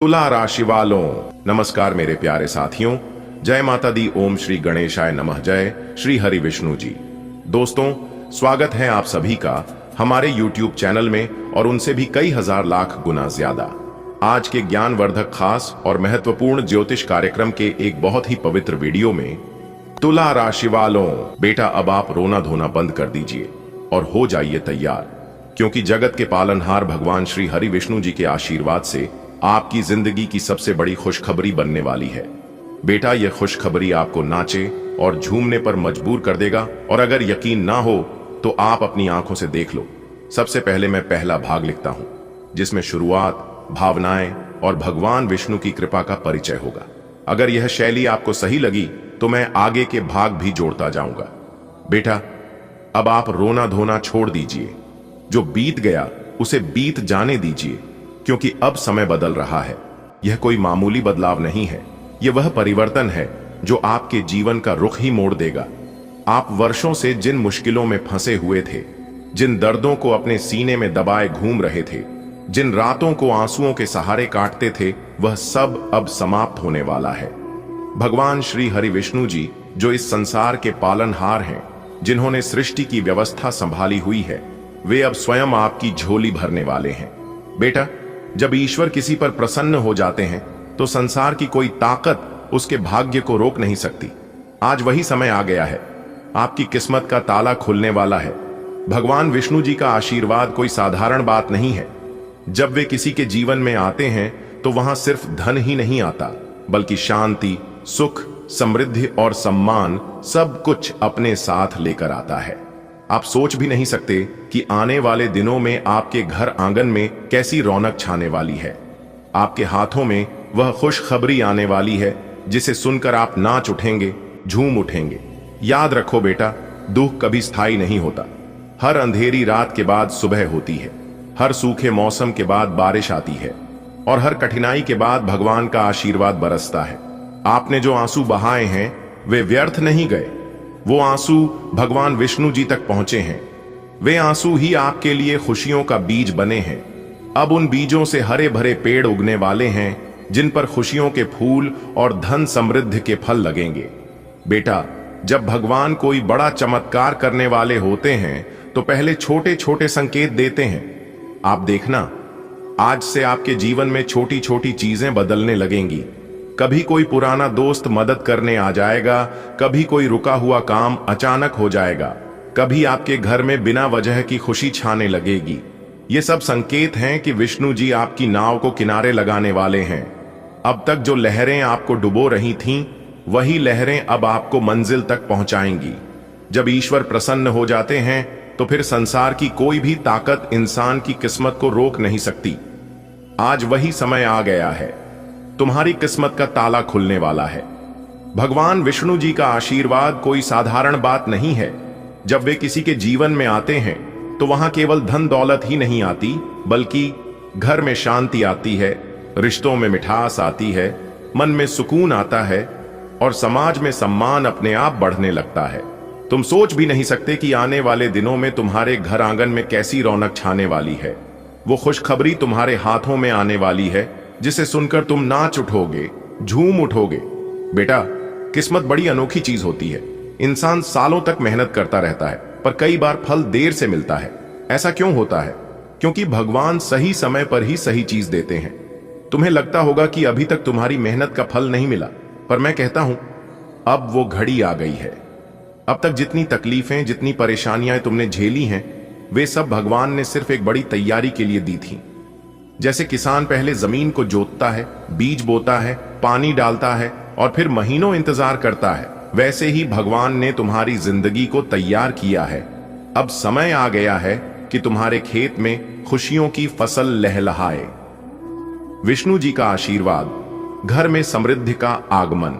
तुला राशि वालों, नमस्कार मेरे प्यारे साथियों। जय माता दी, ओम श्री गणेशाय नमः, जय श्री हरि विष्णु जी। दोस्तों, स्वागत है आप सभी का हमारे YouTube चैनल में और उनसे भी कई हजार लाख गुना ज्यादा। आज के ज्ञानवर्धक, खास और महत्वपूर्ण ज्योतिष कार्यक्रम के एक बहुत ही पवित्र वीडियो में तुला राशि वालों, बेटा अब आप रोना धोना बंद कर दीजिए और हो जाइए तैयार, क्योंकि जगत के पालनहार भगवान श्री हरि विष्णु जी के आशीर्वाद से आपकी जिंदगी की सबसे बड़ी खुशखबरी बनने वाली है। बेटा, यह खुशखबरी आपको नाचे और झूमने पर मजबूर कर देगा, और अगर यकीन ना हो तो आप अपनी आंखों से देख लो। सबसे पहले मैं पहला भाग लिखता हूं, जिसमें शुरुआत, भावनाएं और भगवान विष्णु की कृपा का परिचय होगा। अगर यह शैली आपको सही लगी तो मैं आगे के भाग भी जोड़ता जाऊंगा। बेटा, अब आप रोना धोना छोड़ दीजिए। जो बीत गया उसे बीत जाने दीजिए, क्योंकि अब समय बदल रहा है। यह कोई मामूली बदलाव नहीं है, यह वह परिवर्तन है जो आपके जीवन का रुख ही मोड़ देगा। आप वर्षों से जिन मुश्किलों में फंसे हुए थे, जिन दर्दों को अपने सीने में दबाए घूम रहे थे, जिन रातों को आंसुओं के सहारे काटते थे, वह सब अब समाप्त होने वाला है। भगवान श्री हरि विष्णु जी, जो इस संसार के पालनहार हैं, जिन्होंने सृष्टि की व्यवस्था संभाली हुई है, वे अब स्वयं आपकी झोली भरने वाले हैं। बेटा, जब ईश्वर किसी पर प्रसन्न हो जाते हैं तो संसार की कोई ताकत उसके भाग्य को रोक नहीं सकती। आज वही समय आ गया है, आपकी किस्मत का ताला खुलने वाला है। भगवान विष्णु जी का आशीर्वाद कोई साधारण बात नहीं है। जब वे किसी के जीवन में आते हैं तो वहां सिर्फ धन ही नहीं आता, बल्कि शांति, सुख, समृद्धि और सम्मान सब कुछ अपने साथ लेकर आता है। आप सोच भी नहीं सकते कि आने वाले दिनों में आपके घर आंगन में कैसी रौनक छाने वाली है। आपके हाथों में वह खुशखबरी आने वाली है जिसे सुनकर आप नाच उठेंगे, झूम उठेंगे। याद रखो बेटा, दुख कभी स्थायी नहीं होता। हर अंधेरी रात के बाद सुबह होती है, हर सूखे मौसम के बाद बारिश आती है, और हर कठिनाई के बाद भगवान का आशीर्वाद बरसता है। आपने जो आंसू बहाए हैं वे व्यर्थ नहीं गए। वो आंसू भगवान विष्णु जी तक पहुंचे हैं। वे आंसू ही आपके लिए खुशियों का बीज बने हैं। अब उन बीजों से हरे भरे पेड़ उगने वाले हैं, जिन पर खुशियों के फूल और धन समृद्धि के फल लगेंगे। बेटा, जब भगवान कोई बड़ा चमत्कार करने वाले होते हैं तो पहले छोटे छोटे संकेत देते हैं। आप देखना, आज से आपके जीवन में छोटी छोटी चीजें बदलने लगेंगी। कभी कोई पुराना दोस्त मदद करने आ जाएगा, कभी कोई रुका हुआ काम अचानक हो जाएगा, कभी आपके घर में बिना वजह की खुशी छाने लगेगी। ये सब संकेत हैं कि विष्णु जी आपकी नाव को किनारे लगाने वाले हैं। अब तक जो लहरें आपको डुबो रही थीं, वही लहरें अब आपको मंजिल तक पहुंचाएंगी। जब ईश्वर प्रसन्न हो जाते हैं तो फिर संसार की कोई भी ताकत इंसान की किस्मत को रोक नहीं सकती। आज वही समय आ गया है, तुम्हारी किस्मत का ताला खुलने वाला है। भगवान विष्णु जी का आशीर्वाद कोई साधारण बात नहीं है। जब वे किसी के जीवन में आते हैं तो वहां केवल धन दौलत ही नहीं आती, बल्कि घर में शांति आती है, रिश्तों में मिठास आती है, मन में सुकून आता है, और समाज में सम्मान अपने आप बढ़ने लगता है। तुम सोच भी नहीं सकते कि आने वाले दिनों में तुम्हारे घर आंगन में कैसी रौनक छाने वाली है। वो खुशखबरी तुम्हारे हाथों में आने वाली है, जिसे सुनकर तुम नाच उठोगे, झूम उठोगे। बेटा, किस्मत बड़ी अनोखी चीज होती है। इंसान सालों तक मेहनत करता रहता है, पर कई बार फल देर से मिलता है। ऐसा क्यों होता है? क्योंकि भगवान सही समय पर ही सही चीज देते हैं। तुम्हें लगता होगा कि अभी तक तुम्हारी मेहनत का फल नहीं मिला, पर मैं कहता हूं, अब वो घड़ी आ गई है। अब तक जितनी तकलीफें, जितनी परेशानियां तुमने झेली हैं, वे सब भगवान ने सिर्फ एक बड़ी तैयारी के लिए दी थी। जैसे किसान पहले जमीन को जोतता है, बीज बोता है, पानी डालता है और फिर महीनों इंतजार करता है, वैसे ही भगवान ने तुम्हारी जिंदगी को तैयार किया है। अब समय आ गया है कि तुम्हारे खेत में खुशियों की फसल लहलहाए। विष्णु जी का आशीर्वाद, घर में समृद्धि का आगमन।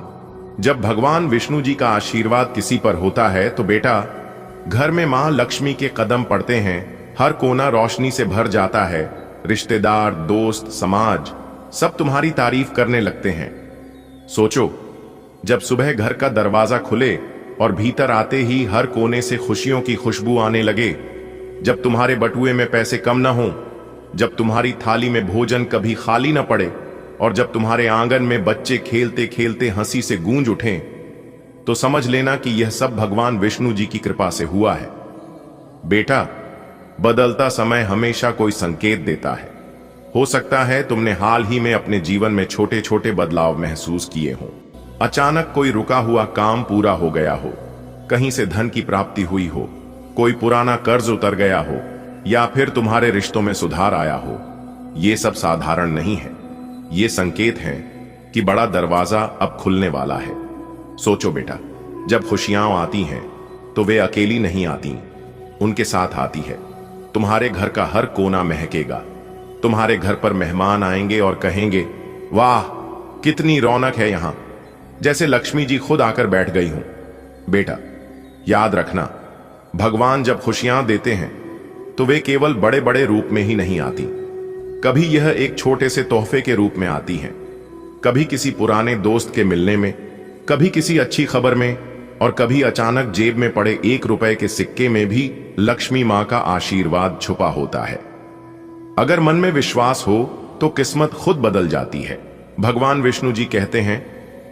जब भगवान विष्णु जी का आशीर्वाद किसी पर होता है तो बेटा, घर में मां लक्ष्मी के कदम पड़ते हैं, हर कोना रोशनी से भर जाता है। रिश्तेदार, दोस्त, समाज सब तुम्हारी तारीफ करने लगते हैं। सोचो, जब सुबह घर का दरवाजा खुले और भीतर आते ही हर कोने से खुशियों की खुशबू आने लगे, जब तुम्हारे बटुए में पैसे कम न हो, जब तुम्हारी थाली में भोजन कभी खाली न पड़े, और जब तुम्हारे आंगन में बच्चे खेलते खेलते हंसी से गूंज उठें, तो समझ लेना कि यह सब भगवान विष्णु जी की कृपा से हुआ है। बेटा, बदलता समय हमेशा कोई संकेत देता है। हो सकता है तुमने हाल ही में अपने जीवन में छोटे छोटे बदलाव महसूस किए हों। अचानक कोई रुका हुआ काम पूरा हो गया हो, कहीं से धन की प्राप्ति हुई हो, कोई पुराना कर्ज उतर गया हो, या फिर तुम्हारे रिश्तों में सुधार आया हो। ये सब साधारण नहीं है, ये संकेत हैं कि बड़ा दरवाजा अब खुलने वाला है। सोचो बेटा, जब खुशियां आती हैं तो वे अकेली नहीं आती, उनके साथ आती है। तुम्हारे घर का हर कोना महकेगा। तुम्हारे घर पर मेहमान आएंगे और कहेंगे, वाह कितनी रौनक है यहां, जैसे लक्ष्मी जी खुद आकर बैठ गई हूं। बेटा, याद रखना, भगवान जब खुशियां देते हैं तो वे केवल बड़े बड़े रूप में ही नहीं आती। कभी यह एक छोटे से तोहफे के रूप में आती हैं, कभी किसी पुराने दोस्त के मिलने में, कभी किसी अच्छी खबर में, और कभी अचानक जेब में पड़े 1 रुपए के सिक्के में भी लक्ष्मी मां का आशीर्वाद छुपा होता है। अगर मन में विश्वास हो तो किस्मत खुद बदल जाती है। भगवान विष्णु जी कहते हैं,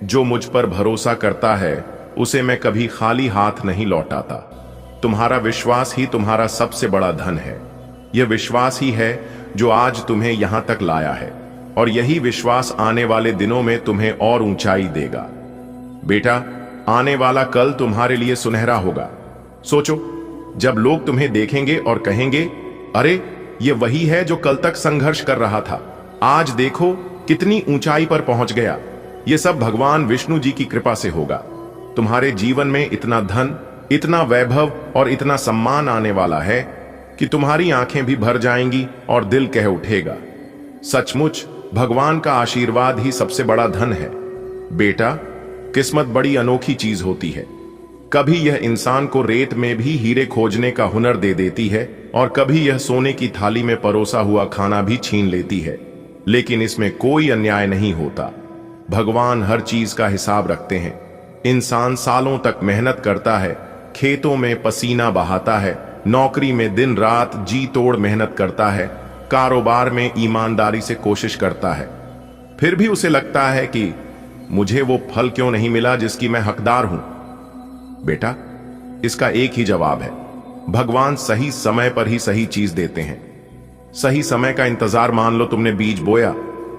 जो मुझ पर भरोसा करता है उसे मैं कभी खाली हाथ नहीं लौटाता। तुम्हारा विश्वास ही तुम्हारा सबसे बड़ा धन है। यह विश्वास ही है जो आज तुम्हें यहां तक लाया है, और यही विश्वास आने वाले दिनों में तुम्हें और ऊंचाई देगा। बेटा, आने वाला कल तुम्हारे लिए सुनहरा होगा। सोचो, जब लोग तुम्हें देखेंगे और कहेंगे, अरे ये वही है जो कल तक संघर्ष कर रहा था, आज देखो कितनी ऊंचाई पर पहुंच गया। ये सब भगवान विष्णु जी की कृपा से होगा। तुम्हारे जीवन में इतना धन, इतना वैभव और इतना सम्मान आने वाला है कि तुम्हारी आंखें भी भर जाएंगी और दिल कह उठेगा, सचमुच भगवान का आशीर्वाद ही सबसे बड़ा धन है। बेटा, किस्मत बड़ी अनोखी चीज होती है। कभी यह इंसान को रेत में भी हीरे खोजने का हुनर दे देती है, और कभी यह सोने की थाली में परोसा हुआ खाना भी छीन लेती है। लेकिन इसमें कोई अन्याय नहीं होता। भगवान हर चीज का हिसाब रखते हैं। इंसान सालों तक मेहनत करता है, खेतों में पसीना बहाता है, नौकरी में दिन रात जी तोड़ मेहनत करता है, कारोबार में ईमानदारी से कोशिश करता है। फिर भी उसे लगता है कि मुझे वो फल क्यों नहीं मिला जिसकी मैं हकदार हूं। बेटा, इसका एक ही जवाब है, भगवान सही समय पर ही सही चीज देते हैं। सही समय का इंतजार मान लो। तुमने बीज बोया,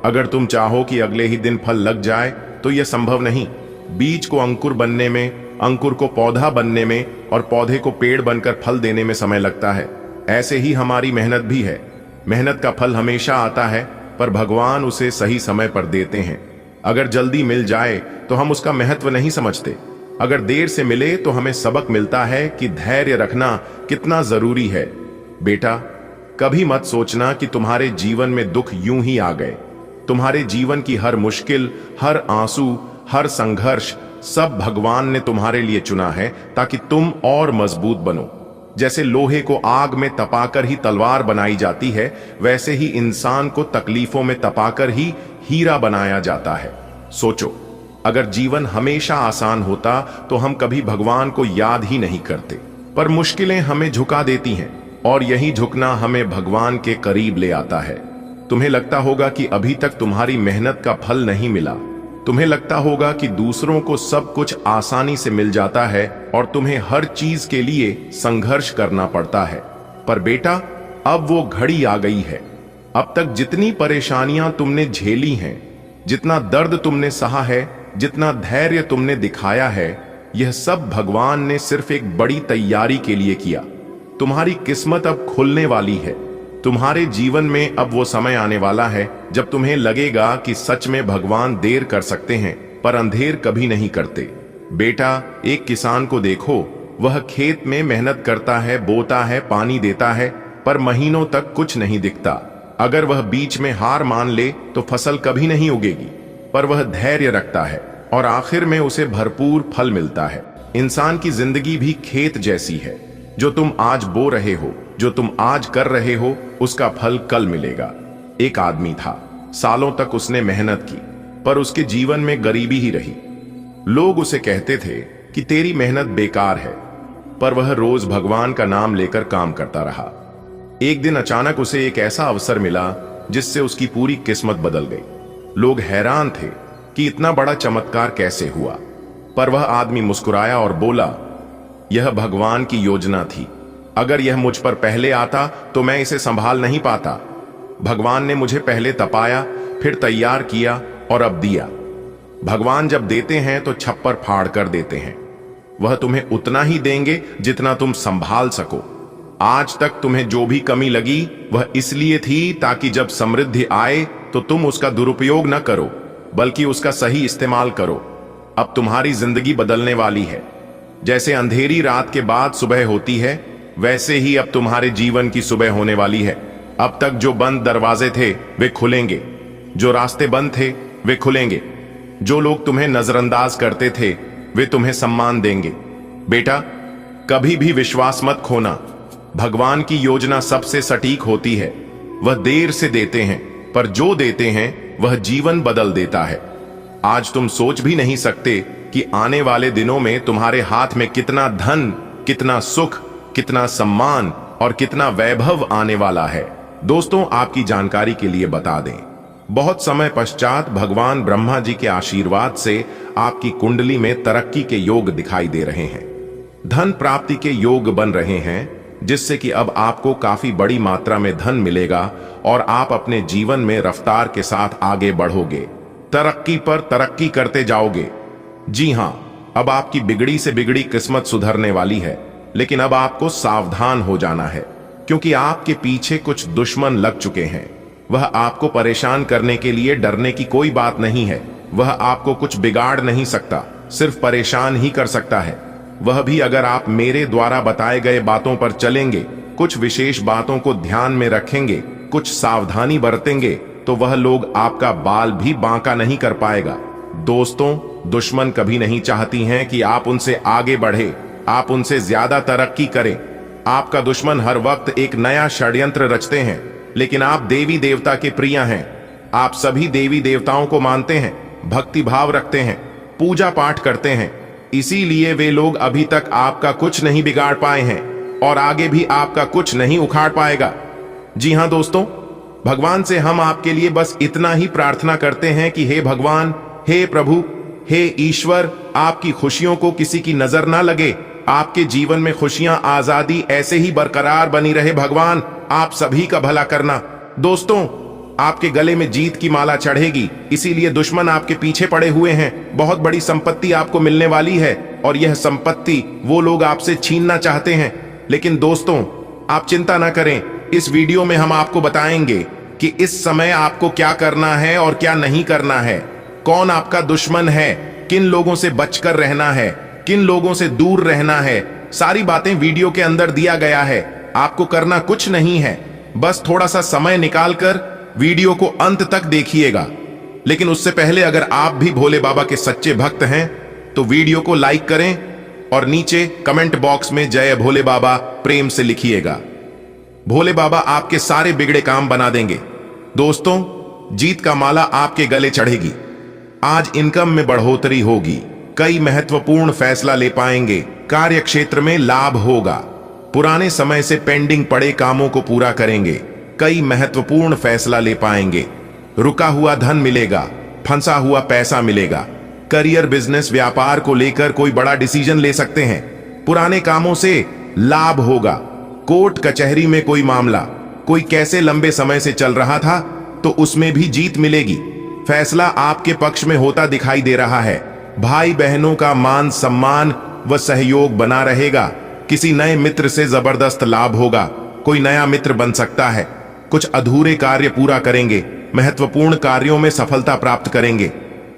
अगर तुम चाहो कि अगले ही दिन फल लग जाए तो यह संभव नहीं। बीज को अंकुर बनने में, अंकुर को पौधा बनने में, और पौधे को पेड़ बनकर फल देने में समय लगता है। ऐसे ही हमारी मेहनत भी है। मेहनत का फल हमेशा आता है, पर भगवान उसे सही समय पर देते हैं। अगर जल्दी मिल जाए तो हम उसका महत्व नहीं समझते, अगर देर से मिले तो हमें सबक मिलता है कि धैर्य रखना कितना जरूरी है। बेटा, कभी मत सोचना कि तुम्हारे जीवन में दुख यूं ही आ गए। तुम्हारे जीवन की हर मुश्किल, हर आंसू, हर संघर्ष, सब भगवान ने तुम्हारे लिए चुना है ताकि तुम और मजबूत बनो। जैसे लोहे को आग में तपाकर ही तलवार बनाई जाती है, वैसे ही इंसान को तकलीफों में तपाकर ही हीरा बनाया जाता है। सोचो, अगर जीवन हमेशा आसान होता तो हम कभी भगवान को याद ही नहीं करते। पर मुश्किलें हमें झुका देती हैं, और यही झुकना हमें भगवान के करीब ले आता है। तुम्हें लगता होगा कि अभी तक तुम्हारी मेहनत का फल नहीं मिला। तुम्हें लगता होगा कि दूसरों को सब कुछ आसानी से मिल जाता है और तुम्हें हर चीज के लिए संघर्ष करना पड़ता है। पर बेटा, अब वो घड़ी आ गई है। अब तक जितनी परेशानियां तुमने झेली हैं, जितना दर्द तुमने सहा है, जितना धैर्य तुमने दिखाया है, यह सब भगवान ने सिर्फ एक बड़ी तैयारी के लिए किया। तुम्हारी किस्मत अब खुलने वाली है। तुम्हारे जीवन में अब वो समय आने वाला है जब तुम्हें लगेगा कि सच में भगवान देर कर सकते हैं, पर अंधेर कभी नहीं करते। बेटा, एक किसान को देखो, वह खेत में मेहनत करता है, बोता है, पानी देता है, पर महीनों तक कुछ नहीं दिखता। अगर वह बीच में हार मान ले तो फसल कभी नहीं उगेगी, पर वह धैर्य रखता है और आखिर में उसे भरपूर फल मिलता है। इंसान की जिंदगी भी खेत जैसी है। जो तुम आज बो रहे हो, जो तुम आज कर रहे हो, उसका फल कल मिलेगा। एक आदमी था, सालों तक उसने मेहनत की, पर उसके जीवन में गरीबी ही रही। लोग उसे कहते थे कि तेरी मेहनत बेकार है, पर वह रोज भगवान का नाम लेकर काम करता रहा। एक दिन अचानक उसे एक ऐसा अवसर मिला जिससे उसकी पूरी किस्मत बदल गई। लोग हैरान थे कि इतना बड़ा चमत्कार कैसे हुआ, पर वह आदमी मुस्कुराया और बोला, यह भगवान की योजना थी। अगर यह मुझ पर पहले आता तो मैं इसे संभाल नहीं पाता। भगवान ने मुझे पहले तपाया, फिर तैयार किया और अब दिया। भगवान जब देते हैं तो छप्पर फाड़ कर देते हैं। वह तुम्हें उतना ही देंगे जितना तुम संभाल सको। आज तक तुम्हें जो भी कमी लगी वह इसलिए थी ताकि जब समृद्धि आए तो तुम उसका दुरुपयोग न करो, बल्कि उसका सही इस्तेमाल करो। अब तुम्हारी जिंदगी बदलने वाली है। जैसे अंधेरी रात के बाद सुबह होती है, वैसे ही अब तुम्हारे जीवन की सुबह होने वाली है। अब तक जो बंद दरवाजे थे वे खुलेंगे, जो रास्ते बंद थे वे खुलेंगे, जो लोग तुम्हें नजरअंदाज करते थे वे तुम्हें सम्मान देंगे। बेटा, कभी भी विश्वास मत खोना। भगवान की योजना सबसे सटीक होती है। वह देर से देते हैं, पर जो देते हैं वह जीवन बदल देता है। आज तुम सोच भी नहीं सकते कि आने वाले दिनों में तुम्हारे हाथ में कितना धन, कितना सुख, कितना सम्मान और कितना वैभव आने वाला है। दोस्तों, आपकी जानकारी के लिए बता दें, बहुत समय पश्चात भगवान ब्रह्मा जी के आशीर्वाद से आपकी कुंडली में तरक्की के योग दिखाई दे रहे हैं। धन प्राप्ति के योग बन रहे हैं, जिससे कि अब आपको काफी बड़ी मात्रा में धन मिलेगा और आप अपने जीवन में रफ्तार के साथ आगे बढ़ोगे, तरक्की पर तरक्की करते जाओगे। जी हां, अब आपकी बिगड़ी से बिगड़ी किस्मत सुधरने वाली है, लेकिन अब आपको सावधान हो जाना है, क्योंकि आपके पीछे कुछ दुश्मन लग चुके हैं। वह आपको परेशान करने के लिए डरने की कोई बात नहीं है। वह आपको कुछ बिगाड़ नहीं सकता, सिर्फ परेशान ही कर सकता है। वह भी अगर आप मेरे द्वारा बताए गए बातों पर चलेंगे, कुछ विशेष बातों को ध्यान में रखेंगे, कुछ सावधानी बरतेंगे, तो वह लोग आपका बाल भी बांका नहीं कर पाएगा। दोस्तों, दुश्मन कभी नहीं चाहती हैं कि आप उनसे आगे बढ़े, आप उनसे ज्यादा तरक्की करें। आपका दुश्मन हर वक्त एक नया षड्यंत्र रचते हैं, लेकिन आप देवी देवता के प्रिय हैं। आप सभी देवी देवताओं को मानते हैं, भक्ति भाव रखते हैं, पूजा पाठ करते हैं। इसीलिए वे लोग अभी तक आपका कुछ नहीं बिगाड़ पाए हैं और आगे भी आपका कुछ नहीं उखाड़ पाएगा। जी हां दोस्तों, भगवान से हम आपके लिए बस इतना ही प्रार्थना करते हैं कि हे भगवान, हे प्रभु, हे ईश्वर, आपकी खुशियों को किसी की नजर ना लगे। आपके जीवन में खुशियां, आजादी ऐसे ही बरकरार बनी रहे। भगवान, आप सभी का भला करना। दोस्तों, आपके गले में जीत की माला चढ़ेगी, इसीलिए दुश्मन आपके पीछे पड़े हुए हैं। बहुत बड़ी संपत्ति आपको मिलने वाली है और यह संपत्ति वो लोग आपसे छीनना चाहते हैं। लेकिन दोस्तों, आप चिंता ना करें। इस वीडियो में हम आपको बताएंगे कि इस समय आपको क्या करना है और क्या नहीं करना है, कौन आपका दुश्मन है, किन लोगों से बचकर रहना है, किन लोगों से दूर रहना है। सारी बातें वीडियो के अंदर दिया गया है। आपको करना कुछ नहीं है, बस थोड़ा सा समय निकालकर वीडियो को अंत तक देखिएगा। लेकिन उससे पहले अगर आप भी भोले बाबा के सच्चे भक्त हैं तो वीडियो को लाइक करें और नीचे कमेंट बॉक्स में जय भोले बाबा प्रेम से लिखिएगा। भोले बाबा आपके सारे बिगड़े काम बना देंगे। दोस्तों, जीत का माला आपके गले चढ़ेगी। आज इनकम में बढ़ोतरी होगी, कई महत्वपूर्ण फैसला ले पाएंगे, कार्य क्षेत्र में लाभ होगा, पुराने समय से पेंडिंग पड़े कामों को पूरा करेंगे, कई महत्वपूर्ण फैसला ले पाएंगे, रुका हुआ धन मिलेगा, फंसा हुआ पैसा मिलेगा, करियर, बिजनेस, व्यापार को लेकर कोई बड़ा डिसीजन ले सकते हैं, पुराने कामों से लाभ होगा, कोर्ट कचहरी में कोई मामला, कोई कैसे लंबे समय से चल रहा था तो उसमें भी जीत मिलेगी। फैसला आपके पक्ष में होता दिखाई दे रहा है। भाई बहनों का मान सम्मान व सहयोग बना रहेगा। किसी नए मित्र से जबरदस्त लाभ होगा, कोई नया मित्र बन सकता है। कुछ अधूरे कार्य पूरा करेंगे, महत्वपूर्ण कार्यों में सफलता प्राप्त करेंगे।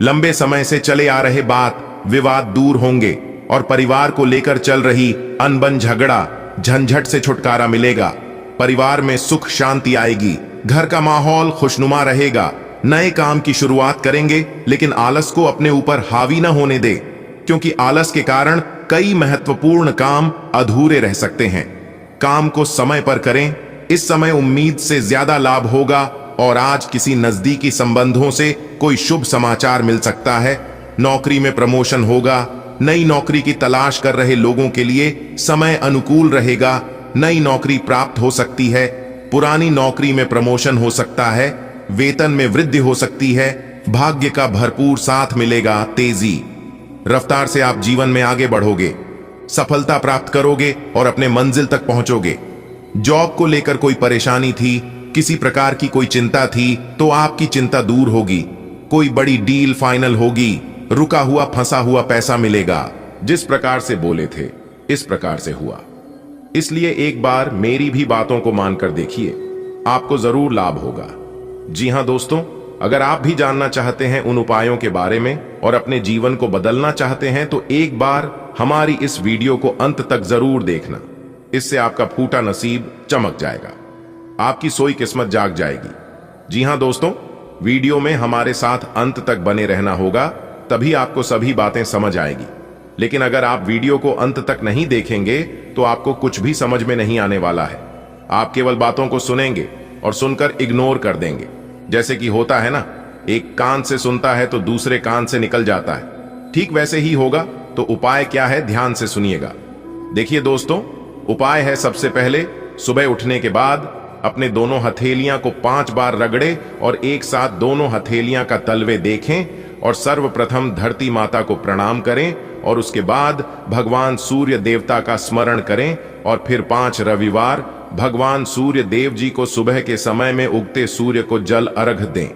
लंबे समय से चले आ रहे बात विवाद दूर होंगे और परिवार को लेकर चल रही अनबन, झगड़ा, झंझट से छुटकारा मिलेगा। परिवार में सुख शांति आएगी, घर का माहौल खुशनुमा रहेगा। नए काम की शुरुआत करेंगे, लेकिन आलस को अपने ऊपर हावी न होने दे, क्योंकि आलस के कारण कई महत्वपूर्ण काम अधूरे रह सकते हैं। काम को समय पर करें, इस समय उम्मीद से ज्यादा लाभ होगा और आज किसी नजदीकी संबंधों से कोई शुभ समाचार मिल सकता है। नौकरी में प्रमोशन होगा। नई नौकरी की तलाश कर रहे लोगों के लिए समय अनुकूल रहेगा। नई नौकरी प्राप्त हो सकती है। पुरानी नौकरी में प्रमोशन हो सकता है। वेतन में वृद्धि हो सकती है। भाग्य का भरपूर साथ मिलेगा, तेजी रफ्तार से आप जीवन में आगे बढ़ोगे, सफलता प्राप्त करोगे और अपने मंजिल तक पहुंचोगे। जॉब को लेकर कोई परेशानी थी, किसी प्रकार की कोई चिंता थी, तो आपकी चिंता दूर होगी। कोई बड़ी डील फाइनल होगी, रुका हुआ फंसा हुआ पैसा मिलेगा। जिस प्रकार से बोले थे इस प्रकार से हुआ। इसलिए एक बार मेरी भी बातों को मानकर देखिए, आपको जरूर लाभ होगा। जी हां दोस्तों, अगर आप भी जानना चाहते हैं उन उपायों के बारे में और अपने जीवन को बदलना चाहते हैं तो एक बार हमारी इस वीडियो को अंत तक जरूर देखना। इससे आपका फूटा नसीब चमक जाएगा, आपकी सोई किस्मत जाग जाएगी। जी हां दोस्तों, वीडियो में हमारे साथ अंत तक बने रहना होगा, तभी आपको सभी बातें समझ आएगी। लेकिन अगर आप वीडियो को अंत तक नहीं देखेंगे तो आपको कुछ भी समझ में नहीं आने वाला है। आप केवल बातों को सुनेंगे और सुनकर इग्नोर कर देंगे। जैसे कि होता है ना, एक कान से सुनता है तो दूसरे कान से निकल जाता है, ठीक वैसे ही होगा। तो उपाय क्या है, ध्यान से सुनिएगा। देखिए दोस्तों, उपाय है सबसे पहले सुबह उठने के बाद अपने दोनों हथेलियां को 5 बार रगड़े और एक साथ दोनों हथेलियां का तलवे देखें और सर्वप्रथम धरती माता को प्रणाम करें और उसके बाद भगवान सूर्य देवता का स्मरण करें और फिर 5 रविवार भगवान सूर्य देव जी को सुबह के समय में उगते सूर्य को जल अर्घ दें।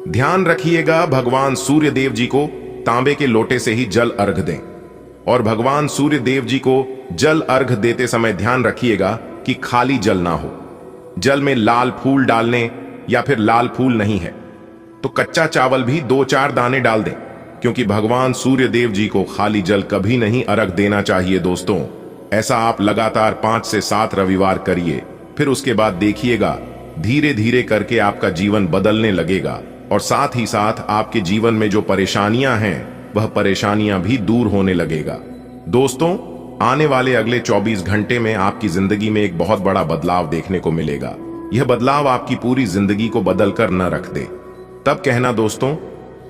ध्यान रखिएगा, भगवान सूर्य देव जी को तांबे के लोटे से ही जल अर्घ दें और भगवान सूर्य देव जी को जल अर्घ देते समय ध्यान रखिएगा कि खाली जल ना हो। जल में लाल फूल डालने या फिर लाल फूल नहीं है तो कच्चा चावल भी 2-4 दाने डाल दें, क्योंकि भगवान सूर्य देव जी को खाली जल कभी नहीं अर्घ देना चाहिए। दोस्तों, ऐसा आप लगातार 5 से 7 रविवार करिए, फिर उसके बाद देखिएगा धीरे धीरे करके आपका जीवन बदलने लगेगा और साथ ही साथ आपके जीवन में जो परेशानियां हैं वह परेशानियां भी दूर होने लगेगा। दोस्तों, आने वाले अगले 24 घंटे में आपकी जिंदगी में एक बहुत बड़ा बदलाव देखने को मिलेगा। यह बदलाव आपकी पूरी जिंदगी को बदल कर न रख दे। तब कहना दोस्तों,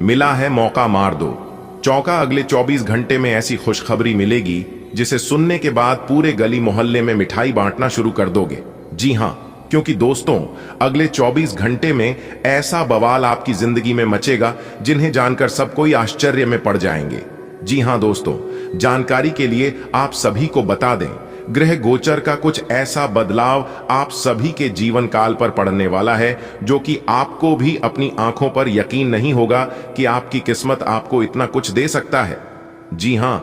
मिला है मौका मार दो चौका। अगले 24 घंटे में ऐसी खुशखबरी मिलेगी जिसे सुनने के बाद पूरे गली मोहल्ले में मिठाई बांटना शुरू कर दोगे। जी हां, क्योंकि दोस्तों अगले 24 घंटे में ऐसा बवाल आपकी जिंदगी में मचेगा जिन्हें जानकर सब कोई आश्चर्य में पड़ जाएंगे। जी हां दोस्तों, जानकारी के लिए आप सभी को बता दें, ग्रह गोचर का कुछ ऐसा बदलाव आप सभी के जीवन काल पर पड़ने वाला है जो कि आपको भी अपनी आंखों पर यकीन नहीं होगा कि आपकी किस्मत आपको इतना कुछ दे सकता है। जी हां,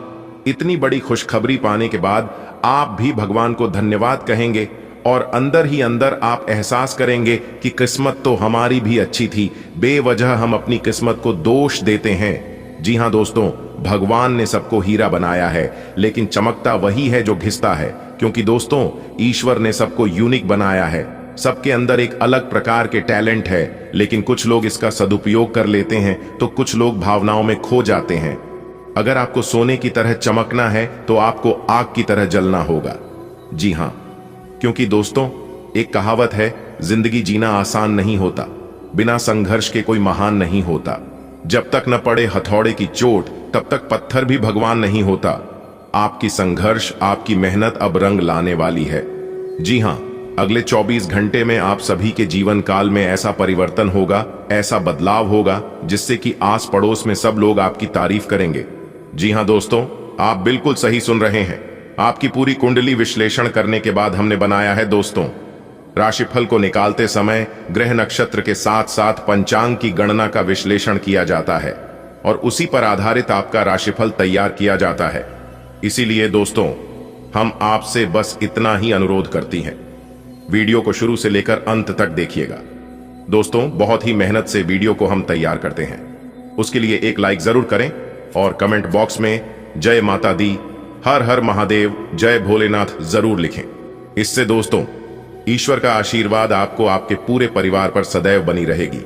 इतनी बड़ी खुशखबरी पाने के बाद आप भी भगवान को धन्यवाद कहेंगे और अंदर ही अंदर आप एहसास करेंगे कि किस्मत तो हमारी भी अच्छी थी, बेवजह हम अपनी किस्मत को दोष देते हैं। जी हां दोस्तों, भगवान ने सबको हीरा बनाया है, लेकिन चमकता वही है जो घिसता है, क्योंकि दोस्तों ईश्वर ने सबको यूनिक बनाया है। सबके अंदर एक अलग प्रकार के टैलेंट है, लेकिन कुछ लोग इसका सदुपयोग कर लेते हैं तो कुछ लोग भावनाओं में खो जाते हैं। अगर आपको सोने की तरह चमकना है तो आपको आग की तरह जलना होगा। जी हां, क्योंकि दोस्तों एक कहावत है, जिंदगी जीना आसान नहीं होता, बिना संघर्ष के कोई महान नहीं होता। जब तक न पड़े हथौड़े की चोट तब तक पत्थर भी भगवान नहीं होता। आपकी संघर्ष, आपकी मेहनत अब रंग लाने वाली है। जी हां, अगले 24 घंटे में आप सभी के जीवन काल में ऐसा परिवर्तन होगा, ऐसा बदलाव होगा जिससे कि आस पड़ोस में सब लोग आपकी तारीफ करेंगे। जी हां दोस्तों, आप बिल्कुल सही सुन रहे हैं। आपकी पूरी कुंडली विश्लेषण करने के बाद हमने बनाया है दोस्तों, राशिफल को निकालते समय ग्रह नक्षत्र के साथ साथ पंचांग की गणना का विश्लेषण किया जाता है और उसी पर आधारित आपका राशिफल तैयार किया जाता है। इसीलिए दोस्तों हम आपसे बस इतना ही अनुरोध करती हैं, वीडियो को शुरू से लेकर अंत तक देखिएगा। दोस्तों बहुत ही मेहनत से वीडियो को हम तैयार करते हैं, उसके लिए एक लाइक जरूर करें और कमेंट बॉक्स में जय माता दी, हर हर महादेव, जय भोलेनाथ जरूर लिखें। इससे दोस्तों ईश्वर का आशीर्वाद आपको, आपके पूरे परिवार पर सदैव बनी रहेगी।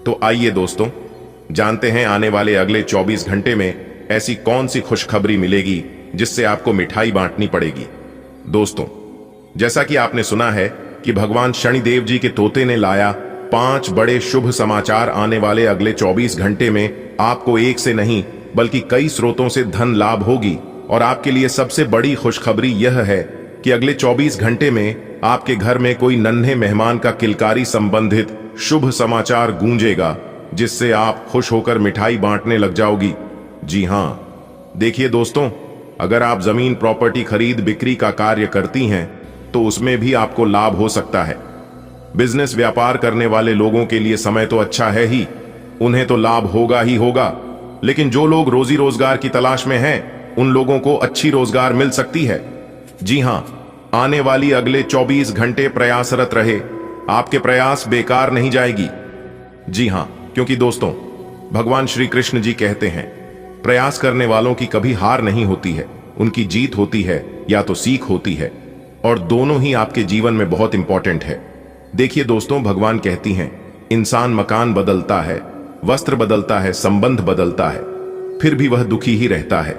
तो आइए दोस्तों जानते हैं आने वाले अगले 24 घंटे में ऐसी कौन सी खुशखबरी मिलेगी जिससे आपको मिठाई बांटनी पड़ेगी। दोस्तों जैसा कि आपने सुना है कि भगवान शनिदेव जी के तोते ने लाया 5 बड़े शुभ समाचार। आने वाले अगले 24 घंटे में आपको एक से नहीं बल्कि कई स्रोतों से धन लाभ होगी और आपके लिए सबसे बड़ी खुशखबरी यह है कि अगले 24 घंटे में आपके घर में कोई नन्हे मेहमान का किलकारी संबंधित शुभ समाचार गूंजेगा जिससे आप खुश होकर मिठाई बांटने लग जाओगी। जी हां, देखिए दोस्तों, अगर आप जमीन प्रॉपर्टी खरीद बिक्री का कार्य करती हैं तो उसमें भी आपको लाभ हो सकता है। बिजनेस व्यापार करने वाले लोगों के लिए समय तो अच्छा है ही, उन्हें तो लाभ होगा ही होगा। लेकिन जो लोग रोजी रोजगार की तलाश में हैं, उन लोगों को अच्छी रोजगार मिल सकती है। जी हां, आने वाली अगले 24 घंटे प्रयासरत रहे, आपके प्रयास बेकार नहीं जाएगी। जी हां, क्योंकि दोस्तों, भगवान श्री कृष्ण जी कहते हैं, प्रयास करने वालों की कभी हार नहीं होती है, उनकी जीत होती है या तो सीख होती है, और दोनों ही आपके जीवन में बहुत इंपॉर्टेंट है। देखिए दोस्तों, भगवान कहती हैं, इंसान मकान बदलता है, वस्त्र बदलता है, संबंध बदलता है, फिर भी वह दुखी ही रहता है,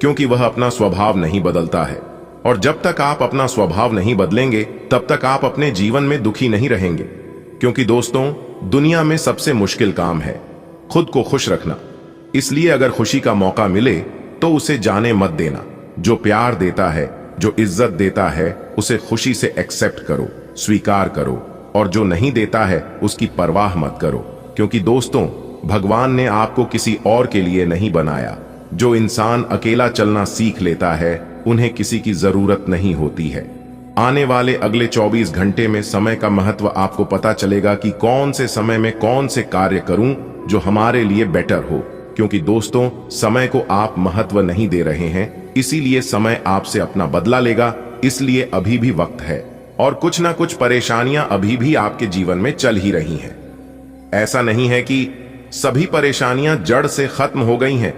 क्योंकि वह अपना स्वभाव नहीं बदलता है। और जब तक आप अपना स्वभाव नहीं बदलेंगे, तब तक आप अपने जीवन में दुखी नहीं रहेंगे। क्योंकि दोस्तों, दुनिया में सबसे मुश्किल काम है खुद को खुश रखना। इसलिए अगर खुशी का मौका मिले तो उसे जाने मत देना। जो प्यार देता है, जो इज्जत देता है, उसे खुशी से एक्सेप्ट करो, स्वीकार करो, और जो नहीं देता है उसकी परवाह मत करो। क्योंकि दोस्तों, भगवान ने आपको किसी और के लिए नहीं बनाया। जो इंसान अकेला चलना सीख लेता है, उन्हें किसी की जरूरत नहीं होती है। आने वाले अगले 24 घंटे में समय का महत्व आपको पता चलेगा कि कौन से समय में कौन से कार्य करूं जो हमारे लिए बेटर हो। क्योंकि दोस्तों, समय को आप महत्व नहीं दे रहे हैं, इसीलिए समय आपसे अपना बदला लेगा। इसलिए अभी भी वक्त है, और कुछ ना कुछ परेशानियां अभी भी आपके जीवन में चल ही रही हैं। ऐसा नहीं है कि सभी परेशानियां जड़ से खत्म हो गई हैं,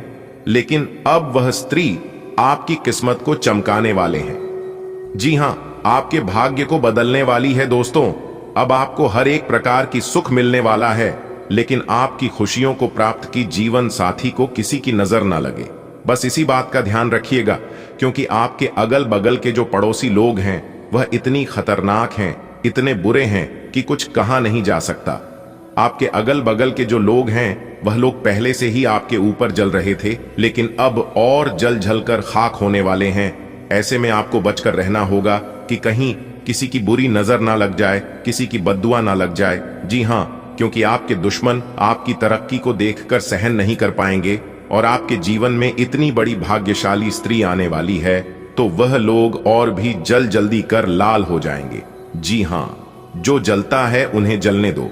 लेकिन अब वह स्त्री आपकी किस्मत को चमकाने वाले हैं। जी हां, आपके भाग्य को बदलने वाली है दोस्तों। अब आपको हर एक प्रकार की सुख मिलने वाला है, लेकिन आपकी खुशियों को प्राप्त की जीवन साथी को किसी की नजर ना लगे। बस इसी बात का ध्यान रखिएगा, क्योंकि आपके अगल बगल के जो पड़ोसी लोग हैं, वह इतनी खतरनाक हैं, इतने बुरे हैं कि कुछ कहा नहीं जा सकता। आपके अगल बगल के जो लोग हैं, वह लोग पहले से ही आपके ऊपर जल रहे थे, लेकिन अब और जल जलकर खाक होने वाले हैं। ऐसे में आपको बचकर रहना होगा कि कहीं किसी की बुरी नजर ना लग जाए, किसी की बद्दुआ ना लग जाए। जी हां, क्योंकि आपके दुश्मन आपकी तरक्की को देखकर सहन नहीं कर पाएंगे, और आपके जीवन में इतनी बड़ी भाग्यशाली स्त्री आने वाली है, तो वह लोग और भी जल्दी कर लाल हो जाएंगे। जी हां, जो जलता है उन्हें जलने दो।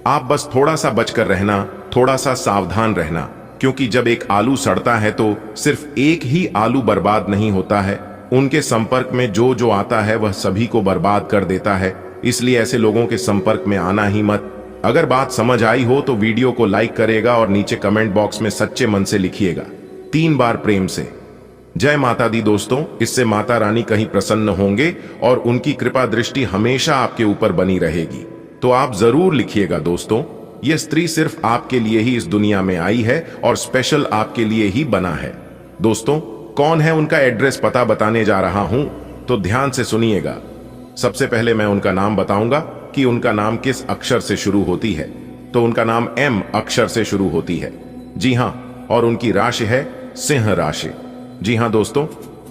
आप बस थोड़ा सा बचकर रहना, थोड़ा सा सावधान रहना, क्योंकि जब एक आलू सड़ता है तो सिर्फ एक ही आलू बर्बाद नहीं होता है, उनके संपर्क में जो जो आता है वह सभी को बर्बाद कर देता है। इसलिए ऐसे लोगों के संपर्क में आना ही मत। अगर बात समझ आई हो तो वीडियो को लाइक करेगा और नीचे कमेंट बॉक्स में सच्चे मन से लिखिएगा 3 बार प्रेम से जय माता दी। दोस्तों, इससे माता रानी कहीं प्रसन्न होंगे और उनकी कृपा दृष्टि हमेशा आपके ऊपर बनी रहेगी। तो आप जरूर लिखिएगा दोस्तों, यह स्त्री सिर्फ आपके लिए ही इस दुनिया में आई है और स्पेशल आपके लिए ही बना है। दोस्तों, कौन है उनका एड्रेस पता बताने जा रहा हूं, तो ध्यान से सुनिएगा। सबसे पहले मैं उनका नाम बताऊंगा कि उनका नाम किस अक्षर से शुरू होती है। तो उनका नाम M अक्षर से शुरू होती है। जी हां, और उनकी राशि है सिंह राशि। जी हां दोस्तों,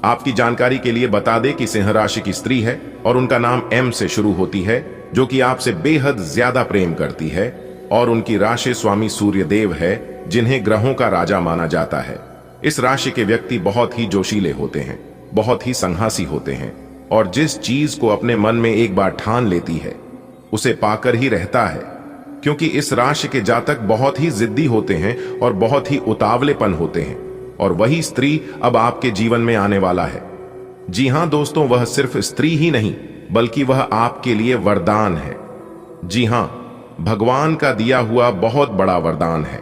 आपकी जानकारी के लिए बता दें कि सिंह राशि की स्त्री है और उनका नाम M से शुरू होती है, जो कि आपसे बेहद ज्यादा प्रेम करती है, और उनकी राशि स्वामी सूर्य देव है, जिन्हें ग्रहों का राजा माना जाता है। इस राशि के व्यक्ति बहुत ही जोशीले होते हैं, बहुत ही संघासी होते हैं, और जिस चीज को अपने मन में एक बार ठान लेती है उसे पाकर ही रहता है। क्योंकि इस राशि के जातक बहुत ही जिद्दी होते हैं और बहुत ही उतावलेपन होते हैं, और वही स्त्री अब आपके जीवन में आने वाला है। जी हां दोस्तों, वह सिर्फ स्त्री ही नहीं बल्कि वह आपके लिए वरदान है। जी हां, भगवान का दिया हुआ बहुत बड़ा वरदान है,